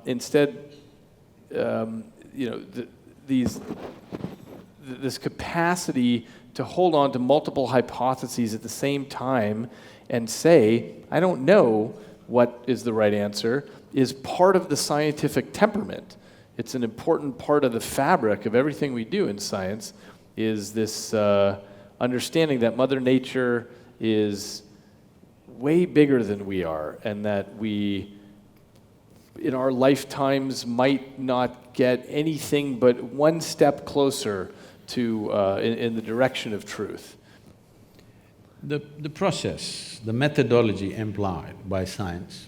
Instead, this capacity to hold on to multiple hypotheses at the same time and say, I don't know what is the right answer, is part of the scientific temperament. It's an important part of the fabric of everything we do in science, is this understanding that Mother Nature is way bigger than we are, and that we, in our lifetimes, might not get anything but one step closer to in the direction of truth. The process, the methodology employed by science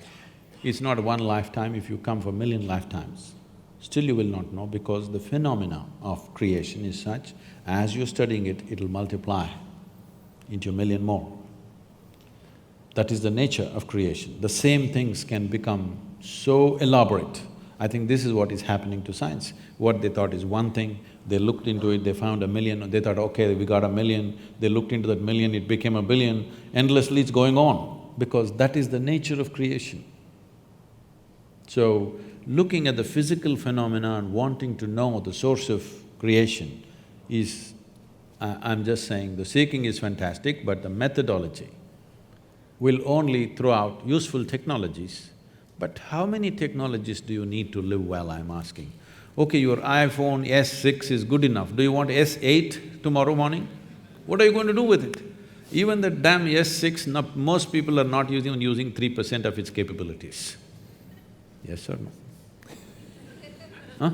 is not one lifetime. If you come for 1,000,000 lifetimes, still you will not know, because the phenomena of creation is such, as you're studying it, it'll multiply into 1,000,000 more. That is the nature of creation. The same things can become so elaborate. I think this is what is happening to science. What they thought is one thing, they looked into it, they found 1,000,000, they thought, okay, we got 1,000,000, they looked into that 1,000,000, it became 1,000,000,000, endlessly it's going on, because that is the nature of creation. So, looking at the physical phenomena and wanting to know the source of creation is… I'm just saying, the seeking is fantastic, but the methodology will only throw out useful technologies, but how many technologies do you need to live well, I'm asking? Okay, your iPhone S6 is good enough, do you want S8 tomorrow morning? What are you going to do with it? Even the damn S6, most people are not using 3% of its capabilities. Yes or no? Huh?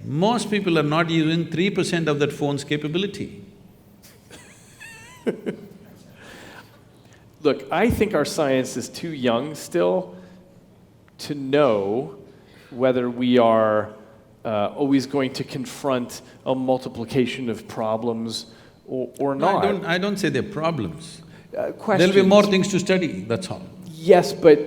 Most people are not using 3% of that phone's capability. Look, I think our science is too young still to know whether we are always going to confront a multiplication of problems or not. No, I don't say they're problems. Questions. There'll be more things to study, that's all. Yes, but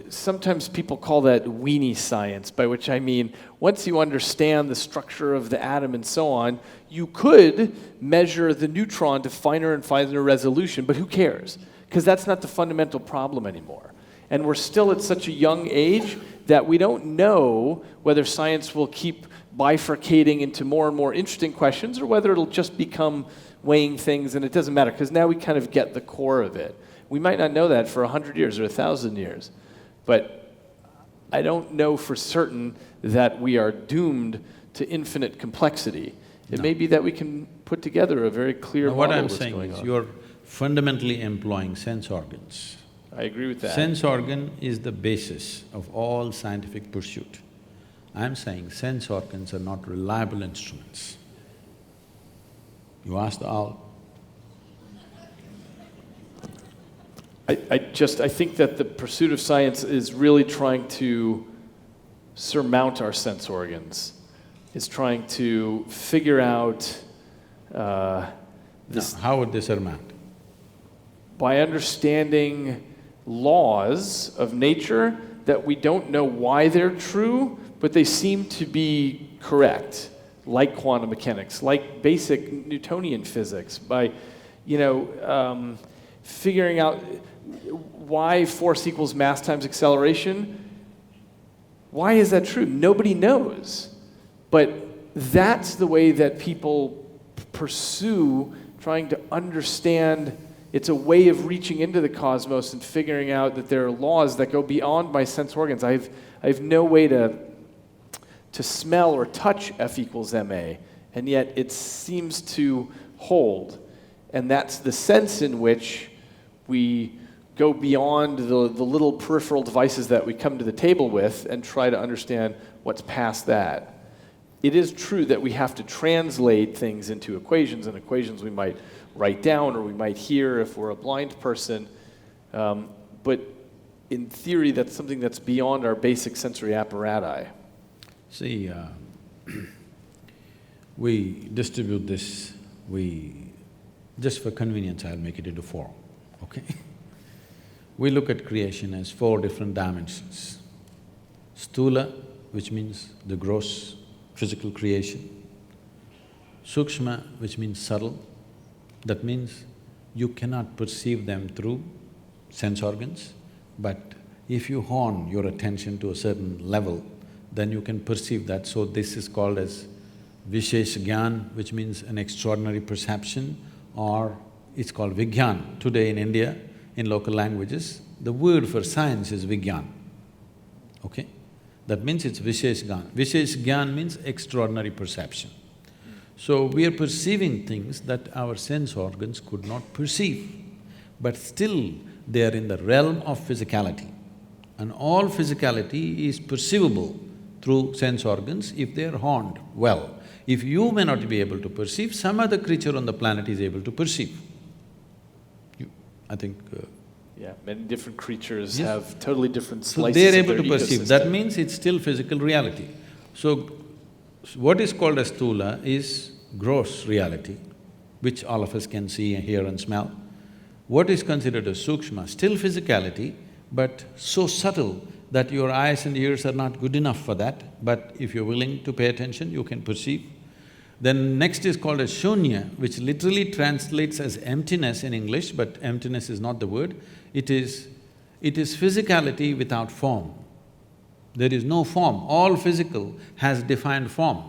sometimes people call that weenie science, by which I mean, once you understand the structure of the atom and so on, you could measure the neutron to finer and finer resolution, but who cares? Because that's not the fundamental problem anymore. And we're still at such a young age that we don't know whether science will keep bifurcating into more and more interesting questions or whether it'll just become weighing things and it doesn't matter, because now we kind of get the core of it. We might not know that for 100 years or 1,000 years, but I don't know for certain that we are doomed to infinite complexity. It may be that we can put together a very clear model What of I'm what's saying going is on. you're fundamentally employing sense organs. I agree with that. Sense organ is the basis of all scientific pursuit. I'm saying sense organs are not reliable instruments. You ask the owl. I think that the pursuit of science is really trying to surmount our sense organs. It's trying to figure out this. Now, how would they surmount? By understanding laws of nature that we don't know why they're true, but they seem to be correct, like quantum mechanics, like basic Newtonian physics, by, figuring out why force equals mass times acceleration. Why is that true? Nobody knows. But that's the way that people pursue trying to understand. It's a way of reaching into the cosmos and figuring out that there are laws that go beyond my sense organs. I have no way to smell or touch F equals ma, and yet it seems to hold. And that's the sense in which we go beyond the little peripheral devices that we come to the table with and try to understand what's past that. It is true that we have to translate things into equations, and equations we might write down or we might hear if we're a blind person, but in theory that's something that's beyond our basic sensory apparatus. See, we distribute this, just for convenience I'll make it into four, okay? We look at creation as four different dimensions. Sthula, which means the gross physical creation. Sukshma, which means subtle. That means you cannot perceive them through sense organs, but if you hone your attention to a certain level, then you can perceive that. So this is called as Vishesh Gyan, which means an extraordinary perception, or it's called Vigyan. Today in India, in local languages, the word for science is Vigyan, okay? That means it's Vishesh Gyan. Vishesh Gyan means extraordinary perception. So we are perceiving things that our sense organs could not perceive, but still they are in the realm of physicality. And all physicality is perceivable through sense organs if they are honed well. If you may not be able to perceive, some other creature on the planet is able to perceive. I think… Yeah, many different creatures Yes. have totally different So slices they're of able their to perceive. ecosystem. That means it's still physical reality. So, what is called as sthula is gross reality, which all of us can see and hear and smell. What is considered as sukshma, still physicality, but so subtle that your eyes and ears are not good enough for that, but if you're willing to pay attention, you can perceive. Then next is called as shunya, which literally translates as emptiness in English, but emptiness is not the word. It is physicality without form. There is no form. All physical has defined form,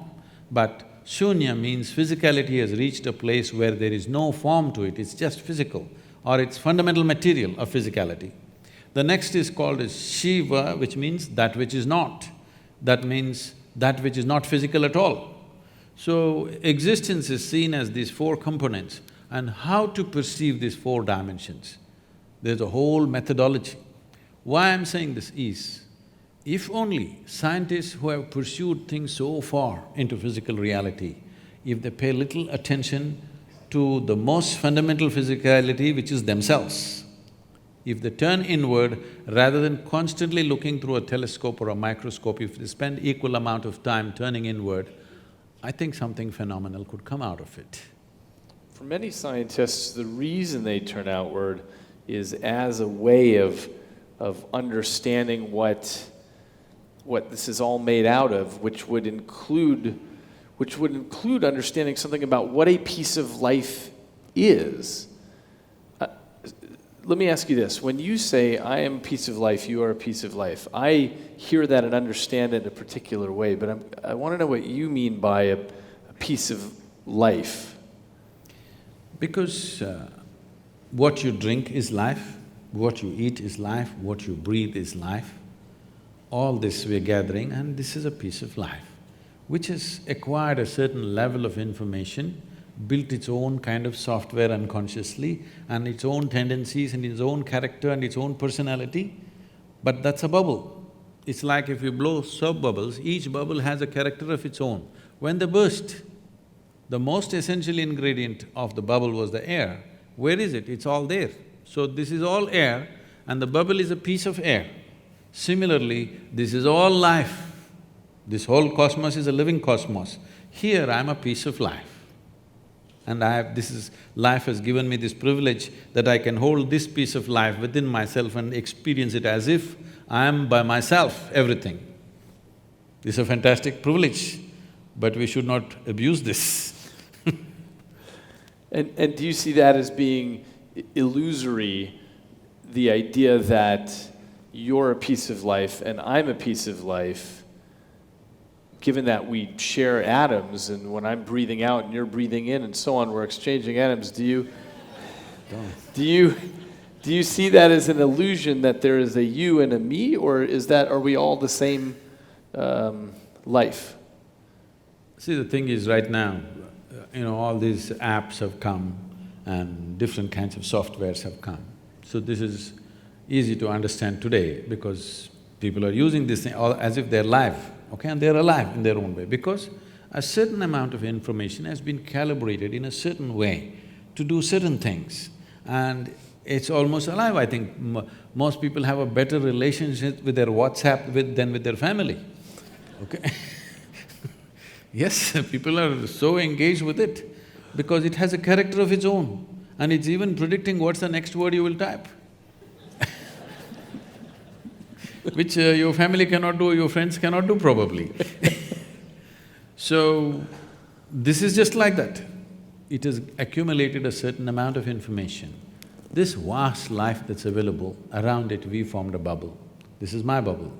but shunya means physicality has reached a place where there is no form to it, it's just physical. or its fundamental material of physicality. The next is called as Shiva, which means that which is not. That means that which is not physical at all. So, existence is seen as these four components, and how to perceive these four dimensions. There's a whole methodology. Why I'm saying this is, if only scientists who have pursued things so far into physical reality, if they pay little attention to the most fundamental physicality, which is themselves, if they turn inward rather than constantly looking through a telescope or a microscope, if they spend equal amount of time turning inward, I think something phenomenal could come out of it. For many scientists, the reason they turn outward is as a way of understanding what this is all made out of, which would include understanding something about what a piece of life is. Let me ask you this. When you say, I am a piece of life, you are a piece of life, I hear that and understand it in a particular way, but I want to know what you mean by a piece of life. Because what you drink is life, what you eat is life, what you breathe is life. All this we're gathering, and this is a piece of life, which has acquired a certain level of information, built its own kind of software unconsciously, and its own tendencies and its own character and its own personality, but that's a bubble. It's like if you blow soap bubbles, each bubble has a character of its own. When they burst, the most essential ingredient of the bubble was the air. Where is it? It's all there. So this is all air, and the bubble is a piece of air. Similarly, this is all life. This whole cosmos is a living cosmos. Here, I'm a piece of life. And life has given me this privilege that I can hold this piece of life within myself and experience it as if I am by myself, everything. This is a fantastic privilege, but we should not abuse this. And do you see that as being illusory, the idea that you're a piece of life and I'm a piece of life, given that we share atoms, and when I'm breathing out and you're breathing in and so on, we're exchanging atoms, do you see that as an illusion that there is a you and a me, or are we all the same life? See, the thing is, right now, all these apps have come and different kinds of softwares have come. So this is easy to understand today because people are using this thing as if they're live, okay? And they're alive in their own way because a certain amount of information has been calibrated in a certain way to do certain things, and it's almost alive. I think most people have a better relationship with their WhatsApp than with their family, okay? Yes, people are so engaged with it because it has a character of its own, and it's even predicting what's the next word you will type. Which your family cannot do, your friends cannot do probably. So, this is just like that. It has accumulated a certain amount of information. This vast life that's available, around it we formed a bubble. This is my bubble,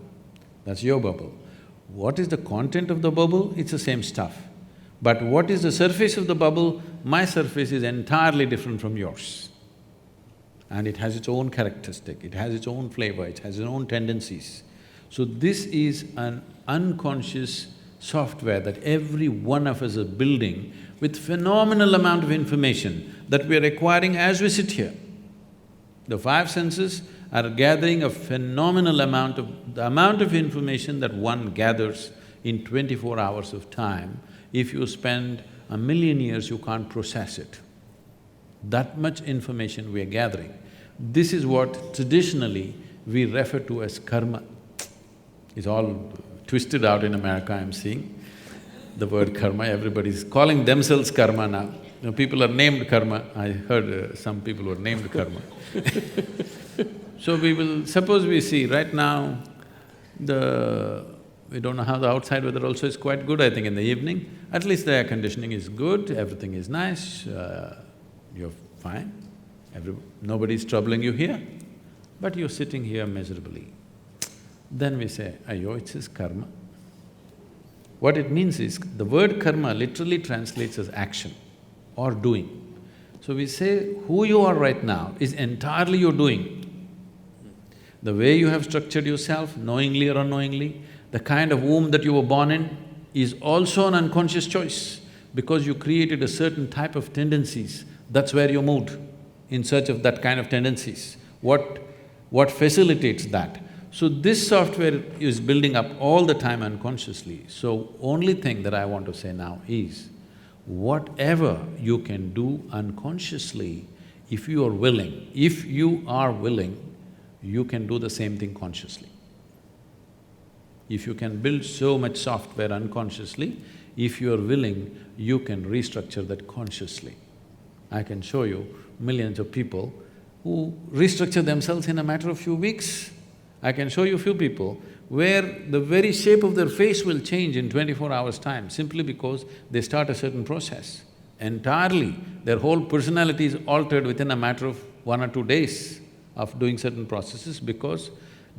that's your bubble. What is the content of the bubble? It's the same stuff. But what is the surface of the bubble? My surface is entirely different from yours. And it has its own characteristic, it has its own flavor, it has its own tendencies. So this is an unconscious software that every one of us is building with phenomenal amount of information that we are acquiring as we sit here. The five senses are gathering a phenomenal amount of information that one gathers in 24 hours of time. If you spend 1,000,000 years, you can't process it. That much information we are gathering. This is what traditionally we refer to as karma. It's all twisted out in America, I'm seeing. The word karma, everybody's calling themselves karma now. People are named karma. I heard some people were named karma. So suppose we see right now, we don't know how the outside weather also is quite good, I think in the evening. At least the air conditioning is good, everything is nice, you're fine. Nobody's troubling you here, but you're sitting here miserably. Then we say, "Ayyo, it's his karma." What it means is, the word karma literally translates as action or doing. So we say who you are right now is entirely your doing. The way you have structured yourself, knowingly or unknowingly, the kind of womb that you were born in is also an unconscious choice because you created a certain type of tendencies, that's where you moved, in search of that kind of tendencies. What facilitates that? So this software is building up all the time unconsciously. So only thing that I want to say now is, whatever you can do unconsciously, if you are willing, you can do the same thing consciously. If you can build so much software unconsciously, if you are willing, you can restructure that consciously. I can show you millions of people who restructure themselves in a matter of few weeks. I can show you few people where the very shape of their face will change in 24 hours' time simply because they start a certain process. Entirely, their whole personality is altered within a matter of 1 or 2 days of doing certain processes because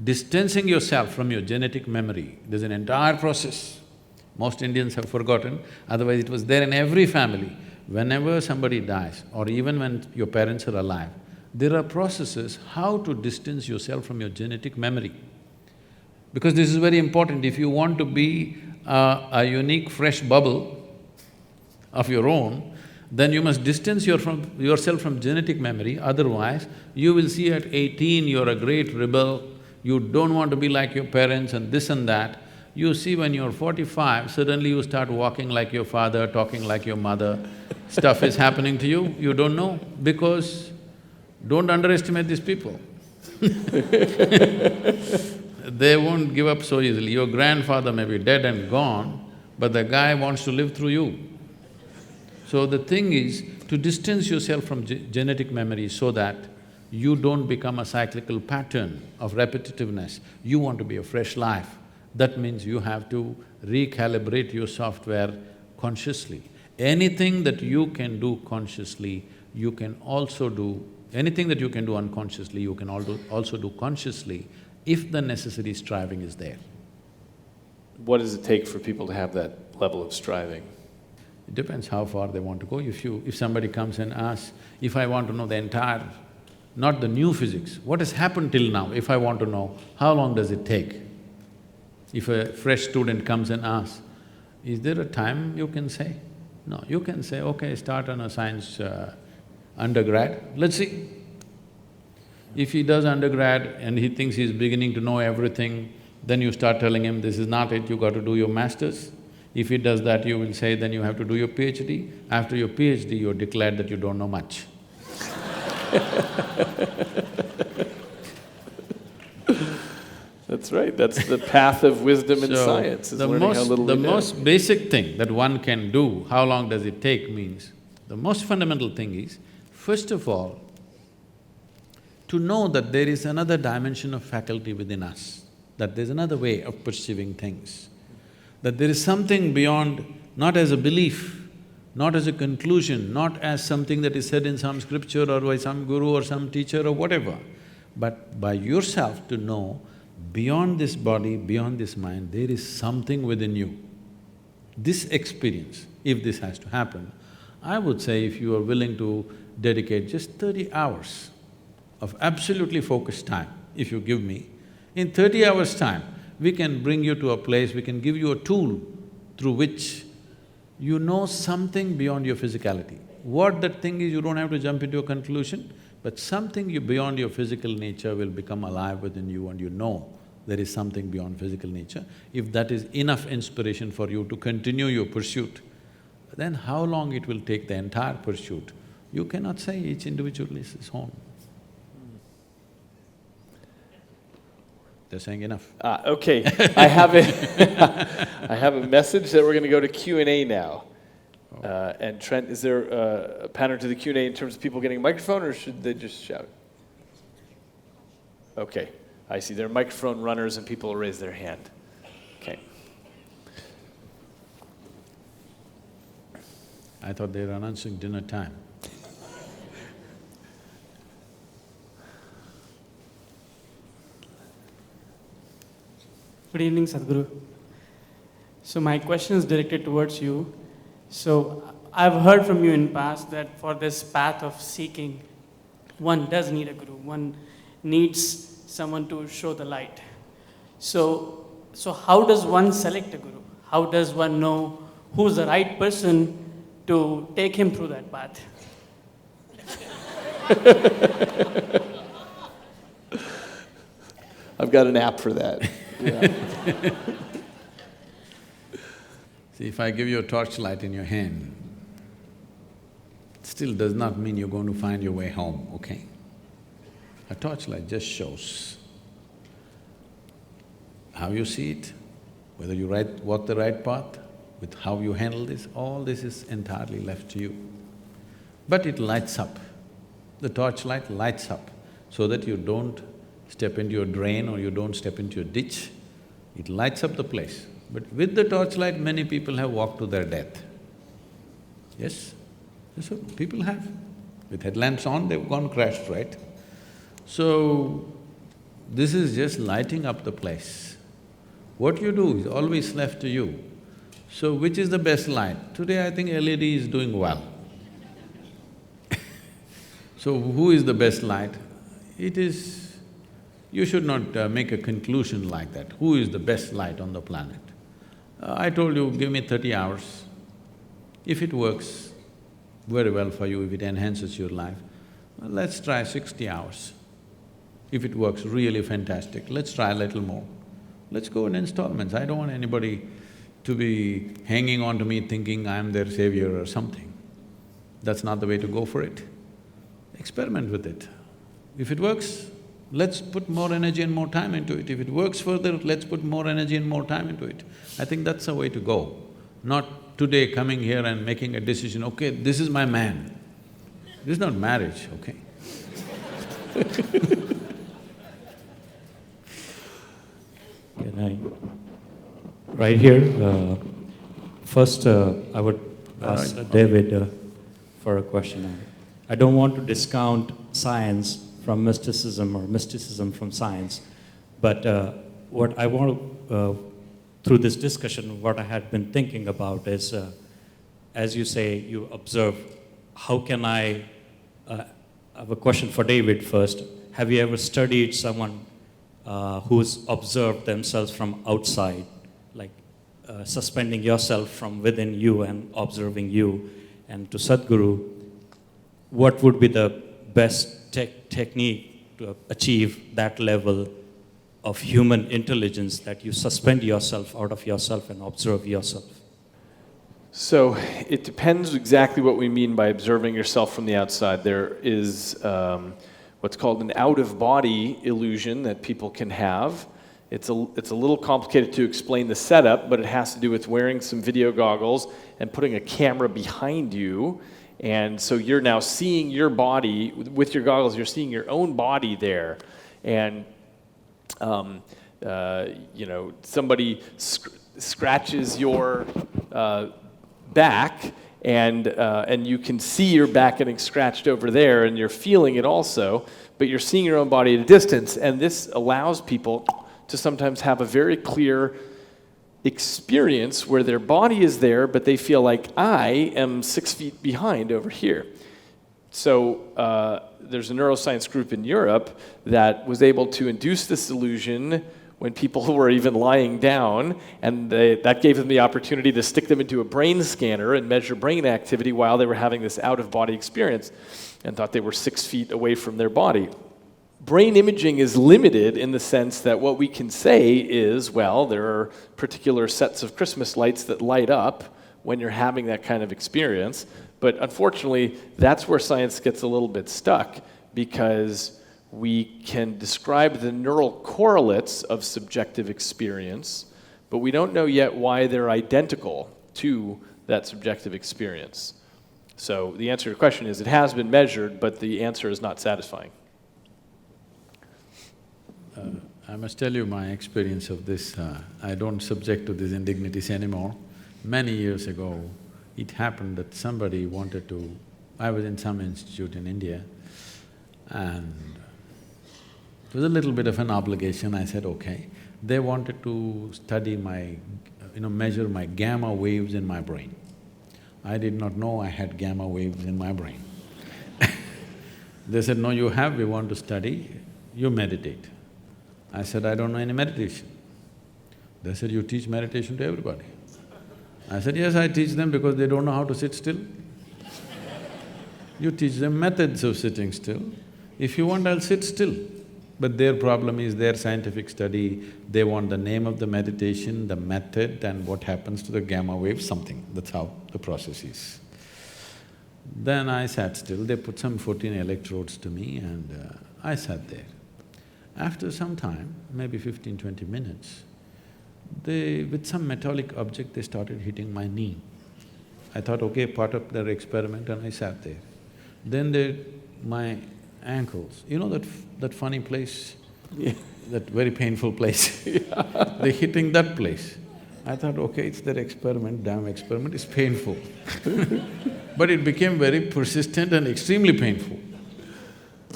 distancing yourself from your genetic memory, there's an entire process. Most Indians have forgotten, otherwise it was there in every family. Whenever somebody dies or even when your parents are alive, there are processes how to distance yourself from your genetic memory. Because this is very important, if you want to be a unique fresh bubble of your own, then you must distance yourself from genetic memory, otherwise you will see at 18 you're a great rebel, you don't want to be like your parents and this and that. You see when you're 45, suddenly you start walking like your father, talking like your mother, stuff is happening to you, you don't know, because don't underestimate these people. They won't give up so easily. Your grandfather may be dead and gone, but the guy wants to live through you. So the thing is to distance yourself from genetic memory so that you don't become a cyclical pattern of repetitiveness. You want to be a fresh life. That means you have to recalibrate your software consciously. Anything that you can do consciously, you can also do… anything that you can do unconsciously, you can also do consciously if the necessary striving is there. What does it take for people to have that level of striving? It depends how far they want to go. If somebody comes and asks, if I want to know the entire… not the new physics, what has happened till now, if I want to know, how long does it take? If a fresh student comes and asks, is there a time you can say? No, you can say, okay, start on a science undergrad, let's see. If he does undergrad and he thinks he's beginning to know everything, then you start telling him, this is not it, you got to do your masters. If he does that, you will say, then you have to do your PhD. After your PhD, you're declared that you don't know much. That's right, that's the path of wisdom in science, is learning how little we know. The most basic thing that one can do, how long does it take, means the most fundamental thing is, first of all, to know that there is another dimension of faculty within us, that there's another way of perceiving things, that there is something beyond, not as a belief, not as a conclusion, not as something that is said in some scripture or by some guru or some teacher or whatever, but by yourself to know, beyond this body, beyond this mind, there is something within you. This experience, if this has to happen, I would say if you are willing to dedicate just 30 hours of absolutely focused time, if you give me, in 30 hours' time, we can bring you to a place, we can give you a tool through which you know something beyond your physicality. What that thing is, you don't have to jump into a conclusion, but something beyond your physical nature will become alive within you and you know there is something beyond physical nature. If that is enough inspiration for you to continue your pursuit, then how long it will take the entire pursuit, you cannot say, each individual is his own. They're saying enough. Okay, I have I have a message that we're going to go to Q&A now. And Trent, is there a pattern to the Q&A in terms of people getting a microphone, or should they just shout? Okay, I see. There are microphone runners and people will raise their hand. Okay. I thought they were announcing dinner time. Good evening, Sadhguru. So my question is directed towards you. So I've heard from you in past that for this path of seeking, one does need a guru. One needs someone to show the light. So how does one select a guru? How does one know who's the right person to take him through that path? I've got an app for that. Yeah. See, if I give you a torchlight in your hand, it still does not mean you're going to find your way home, okay? A torchlight just shows how you see it, whether you walk the right path, with how you handle this, all this is entirely left to you. But it lights up. The torchlight lights up so that you don't step into a drain or you don't step into a ditch. It lights up the place. But with the torchlight, many people have walked to their death. Yes? That's what people have. With headlamps on, they've gone crashed, right? So, this is just lighting up the place. What you do is always left to you. So, which is the best light? Today I think LED is doing well. So, who is the best light? It is… you should not make a conclusion like that. Who is the best light on the planet? I told you, give me 30 hours. If it works very well for you, if it enhances your life, let's try 60 hours. If it works really fantastic, let's try a little more. Let's go in installments. I don't want anybody to be hanging on to me thinking I'm their savior or something. That's not the way to go for it. Experiment with it. If it works, let's put more energy and more time into it. If it works further, let's put more energy and more time into it. I think that's the way to go. Not today coming here and making a decision, okay, this is my man. This is not marriage, okay? Can I… right here, first I would ask David for a question. I don't want to discount science from mysticism or mysticism from science, but what I want to, through this discussion, what I had been thinking about is, as you say, you observe, how can I have a question for David first. Have you ever studied someone who's observed themselves from outside, like suspending yourself from within you and observing you? And to Sadhguru, what would be the best technique to achieve that level of human intelligence, that you suspend yourself out of yourself and observe yourself? So, it depends exactly what we mean by observing yourself from the outside. There is what's called an out-of-body illusion that people can have. It's a little complicated to explain the setup, but it has to do with wearing some video goggles and putting a camera behind you. And so you're now seeing your body, with your goggles, you're seeing your own body there. And, you know, somebody scratches your back, and you can see your back getting scratched over there, and you're feeling it also, but you're seeing your own body at a distance. And this allows people to sometimes have a very clear experience where their body is there, but they feel like, I am 6 feet behind over here. So there's a neuroscience group in Europe that was able to induce this illusion when people were even lying down, and that gave them the opportunity to stick them into a brain scanner and measure brain activity while they were having this out-of-body experience, and thought they were 6 feet away from their body. Brain imaging is limited in the sense that what we can say is, well, there are particular sets of Christmas lights that light up when you're having that kind of experience. But unfortunately, that's where science gets a little bit stuck, because we can describe the neural correlates of subjective experience, but we don't know yet why they're identical to that subjective experience. So the answer to your question is, it has been measured, but the answer is not satisfying. I must tell you my experience of this. I don't subject to these indignities anymore. Many years ago, it happened that somebody wanted to… I was in some institute in India, and it was a little bit of an obligation. I said, okay. They wanted to study my… measure my gamma waves in my brain. I did not know I had gamma waves in my brain. They said, no, you have, we want to study, you meditate. I said, I don't know any meditation. They said, you teach meditation to everybody. I said, yes, I teach them because they don't know how to sit still. You teach them methods of sitting still. If you want, I'll sit still. But their problem is their scientific study, they want the name of the meditation, the method and what happens to the gamma wave, something. That's how the process is. Then I sat still, they put some 14 electrodes to me and I sat there. After some time, maybe 15–20 minutes, with some metallic object, they started hitting my knee. I thought, okay, part of their experiment, and I sat there. Then my ankles, you know that funny place? Yeah. That very painful place? They're hitting that place. I thought, okay, it's their experiment, damn experiment, it's painful. But it became very persistent and extremely painful.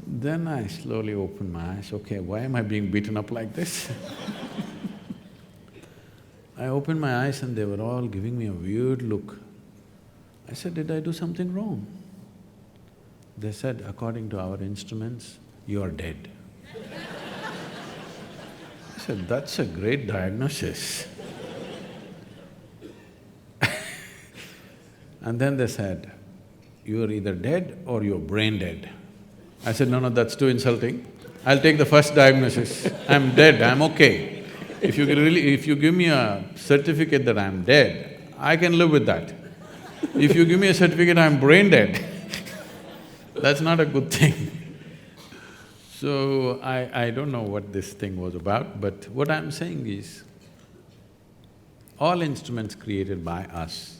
Then I slowly opened my eyes, okay, why am I being beaten up like this? I opened my eyes and they were all giving me a weird look. I said, did I do something wrong? They said, according to our instruments, you are dead. I said, that's a great diagnosis. And then they said, you're either dead or you're brain dead. I said, no, that's too insulting. I'll take the first diagnosis. I'm dead, I'm okay. If you give me a certificate that I'm dead, I can live with that. If you give me a certificate I'm brain dead, that's not a good thing. So I don't know what this thing was about, but what I'm saying is, all instruments created by us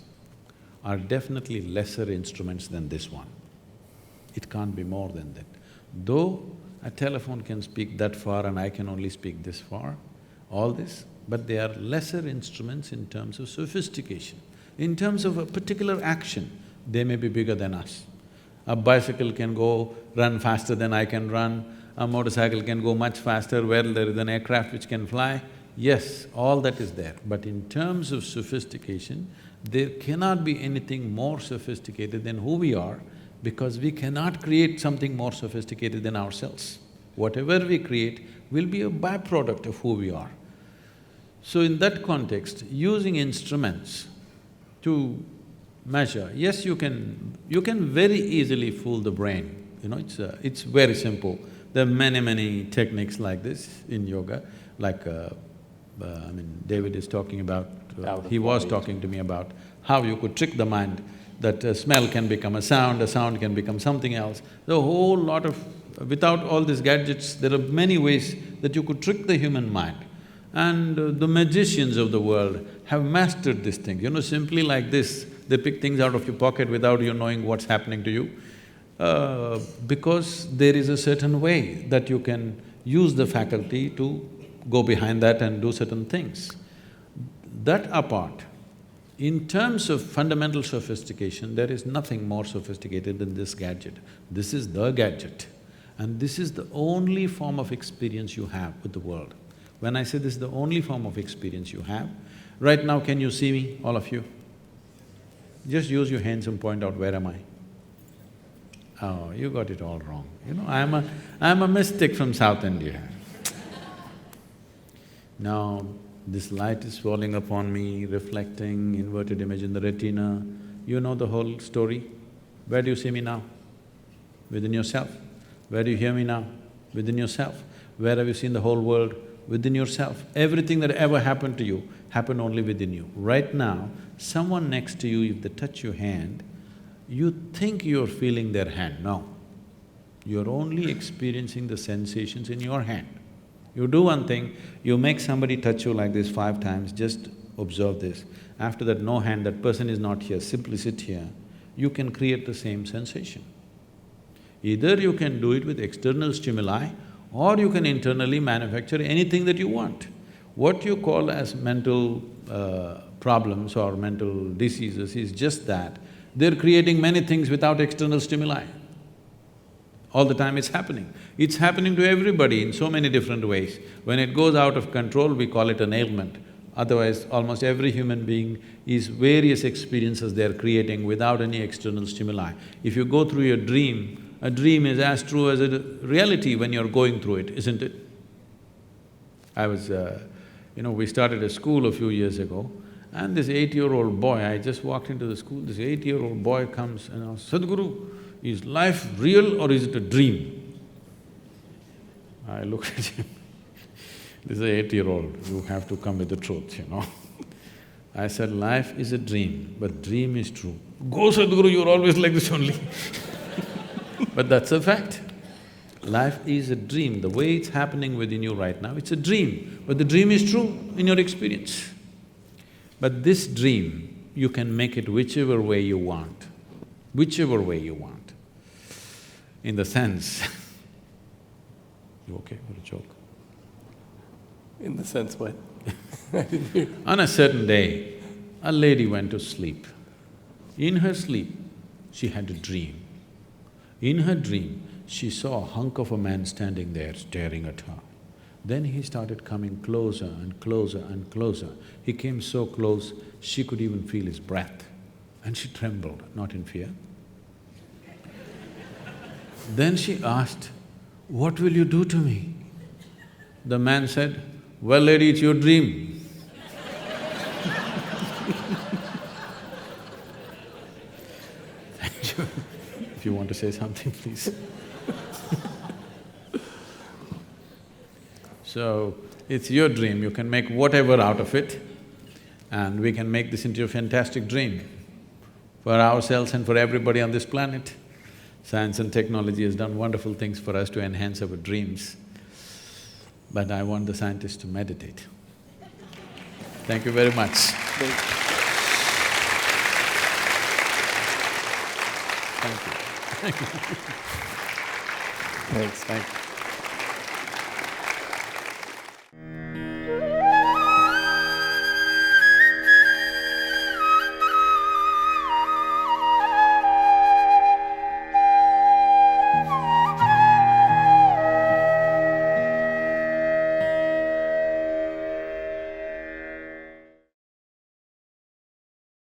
are definitely lesser instruments than this one. It can't be more than that. Though a telephone can speak that far and I can only speak this far, all this, but they are lesser instruments in terms of sophistication. In terms of a particular action, they may be bigger than us. A bicycle can run faster than I can run, a motorcycle can go much faster where there is an aircraft which can fly. Yes, all that is there, but in terms of sophistication, there cannot be anything more sophisticated than who we are, because we cannot create something more sophisticated than ourselves. Whatever we create will be a byproduct of who we are. So in that context, using instruments to measure, yes, you can very easily fool the brain, you know, it's very simple. There are many techniques like this in yoga, like David is talking about, he was talking to me about how you could trick the mind, that a smell can become a sound can become something else. The whole lot of… without all these gadgets, there are many ways that you could trick the human mind. And the magicians of the world have mastered this thing, you know, simply like this, they pick things out of your pocket without you knowing what's happening to you. Because there is a certain way that you can use the faculty to go behind that and do certain things. That apart, in terms of fundamental sophistication, there is nothing more sophisticated than this gadget. This is the gadget, and this is the only form of experience you have with the world. When I say this is the only form of experience you have, right now can you see me, all of you? Just use your hands and point out, where am I? Oh, you got it all wrong. You know, I'm a mystic from South India. Now, this light is falling upon me, reflecting, inverted image in the retina. You know the whole story. Where do you see me now? Within yourself. Where do you hear me now? Within yourself. Where have you seen the whole world? Within yourself. Everything that ever happened to you happened only within you. Right now, someone next to you, if they touch your hand, you think you're feeling their hand. No. You're only experiencing the sensations in your hand. You do one thing, you make somebody touch you like this 5 times, just observe this. After that, no hand, that person is not here, simply sit here. You can create the same sensation. Either you can do it with external stimuli, or you can internally manufacture anything that you want. What you call as mental problems or mental diseases is just that they're creating many things without external stimuli. All the time it's happening. It's happening to everybody in so many different ways. When it goes out of control, we call it an ailment. Otherwise, almost every human being is various experiences they are creating without any external stimuli. If you go through your dream, a dream is as true as a reality when you're going through it, isn't it? We started a school a few years ago, and this 8-year-old boy, I just walked into the school, this 8-year-old boy comes and asks, Sadhguru, is life real or is it a dream? I looked at him, this is an 8-year-old, you have to come with the truth, I said, life is a dream, but dream is true. Go Sadhguru, you're always like this only But that's a fact. Life is a dream, the way it's happening within you right now, it's a dream, but the dream is true in your experience. But this dream, you can make it whichever way you want, whichever way you want. In the sense you okay for a joke? In the sense what? On a certain day, a lady went to sleep. In her sleep, she had a dream. In her dream, she saw a hunk of a man standing there staring at her. Then he started coming closer and closer and closer. He came so close, she could even feel his breath. And she trembled, not in fear. Then she asked, "What will you do to me?" The man said, "Well, lady, it's your dream." Thank you. If you want to say something, please. So, it's your dream, you can make whatever out of it, and we can make this into a fantastic dream for ourselves and for everybody on this planet. Science and technology has done wonderful things for us to enhance our dreams, but I want the scientists to meditate. Thank you very much. Thank you. Thanks. Thank you.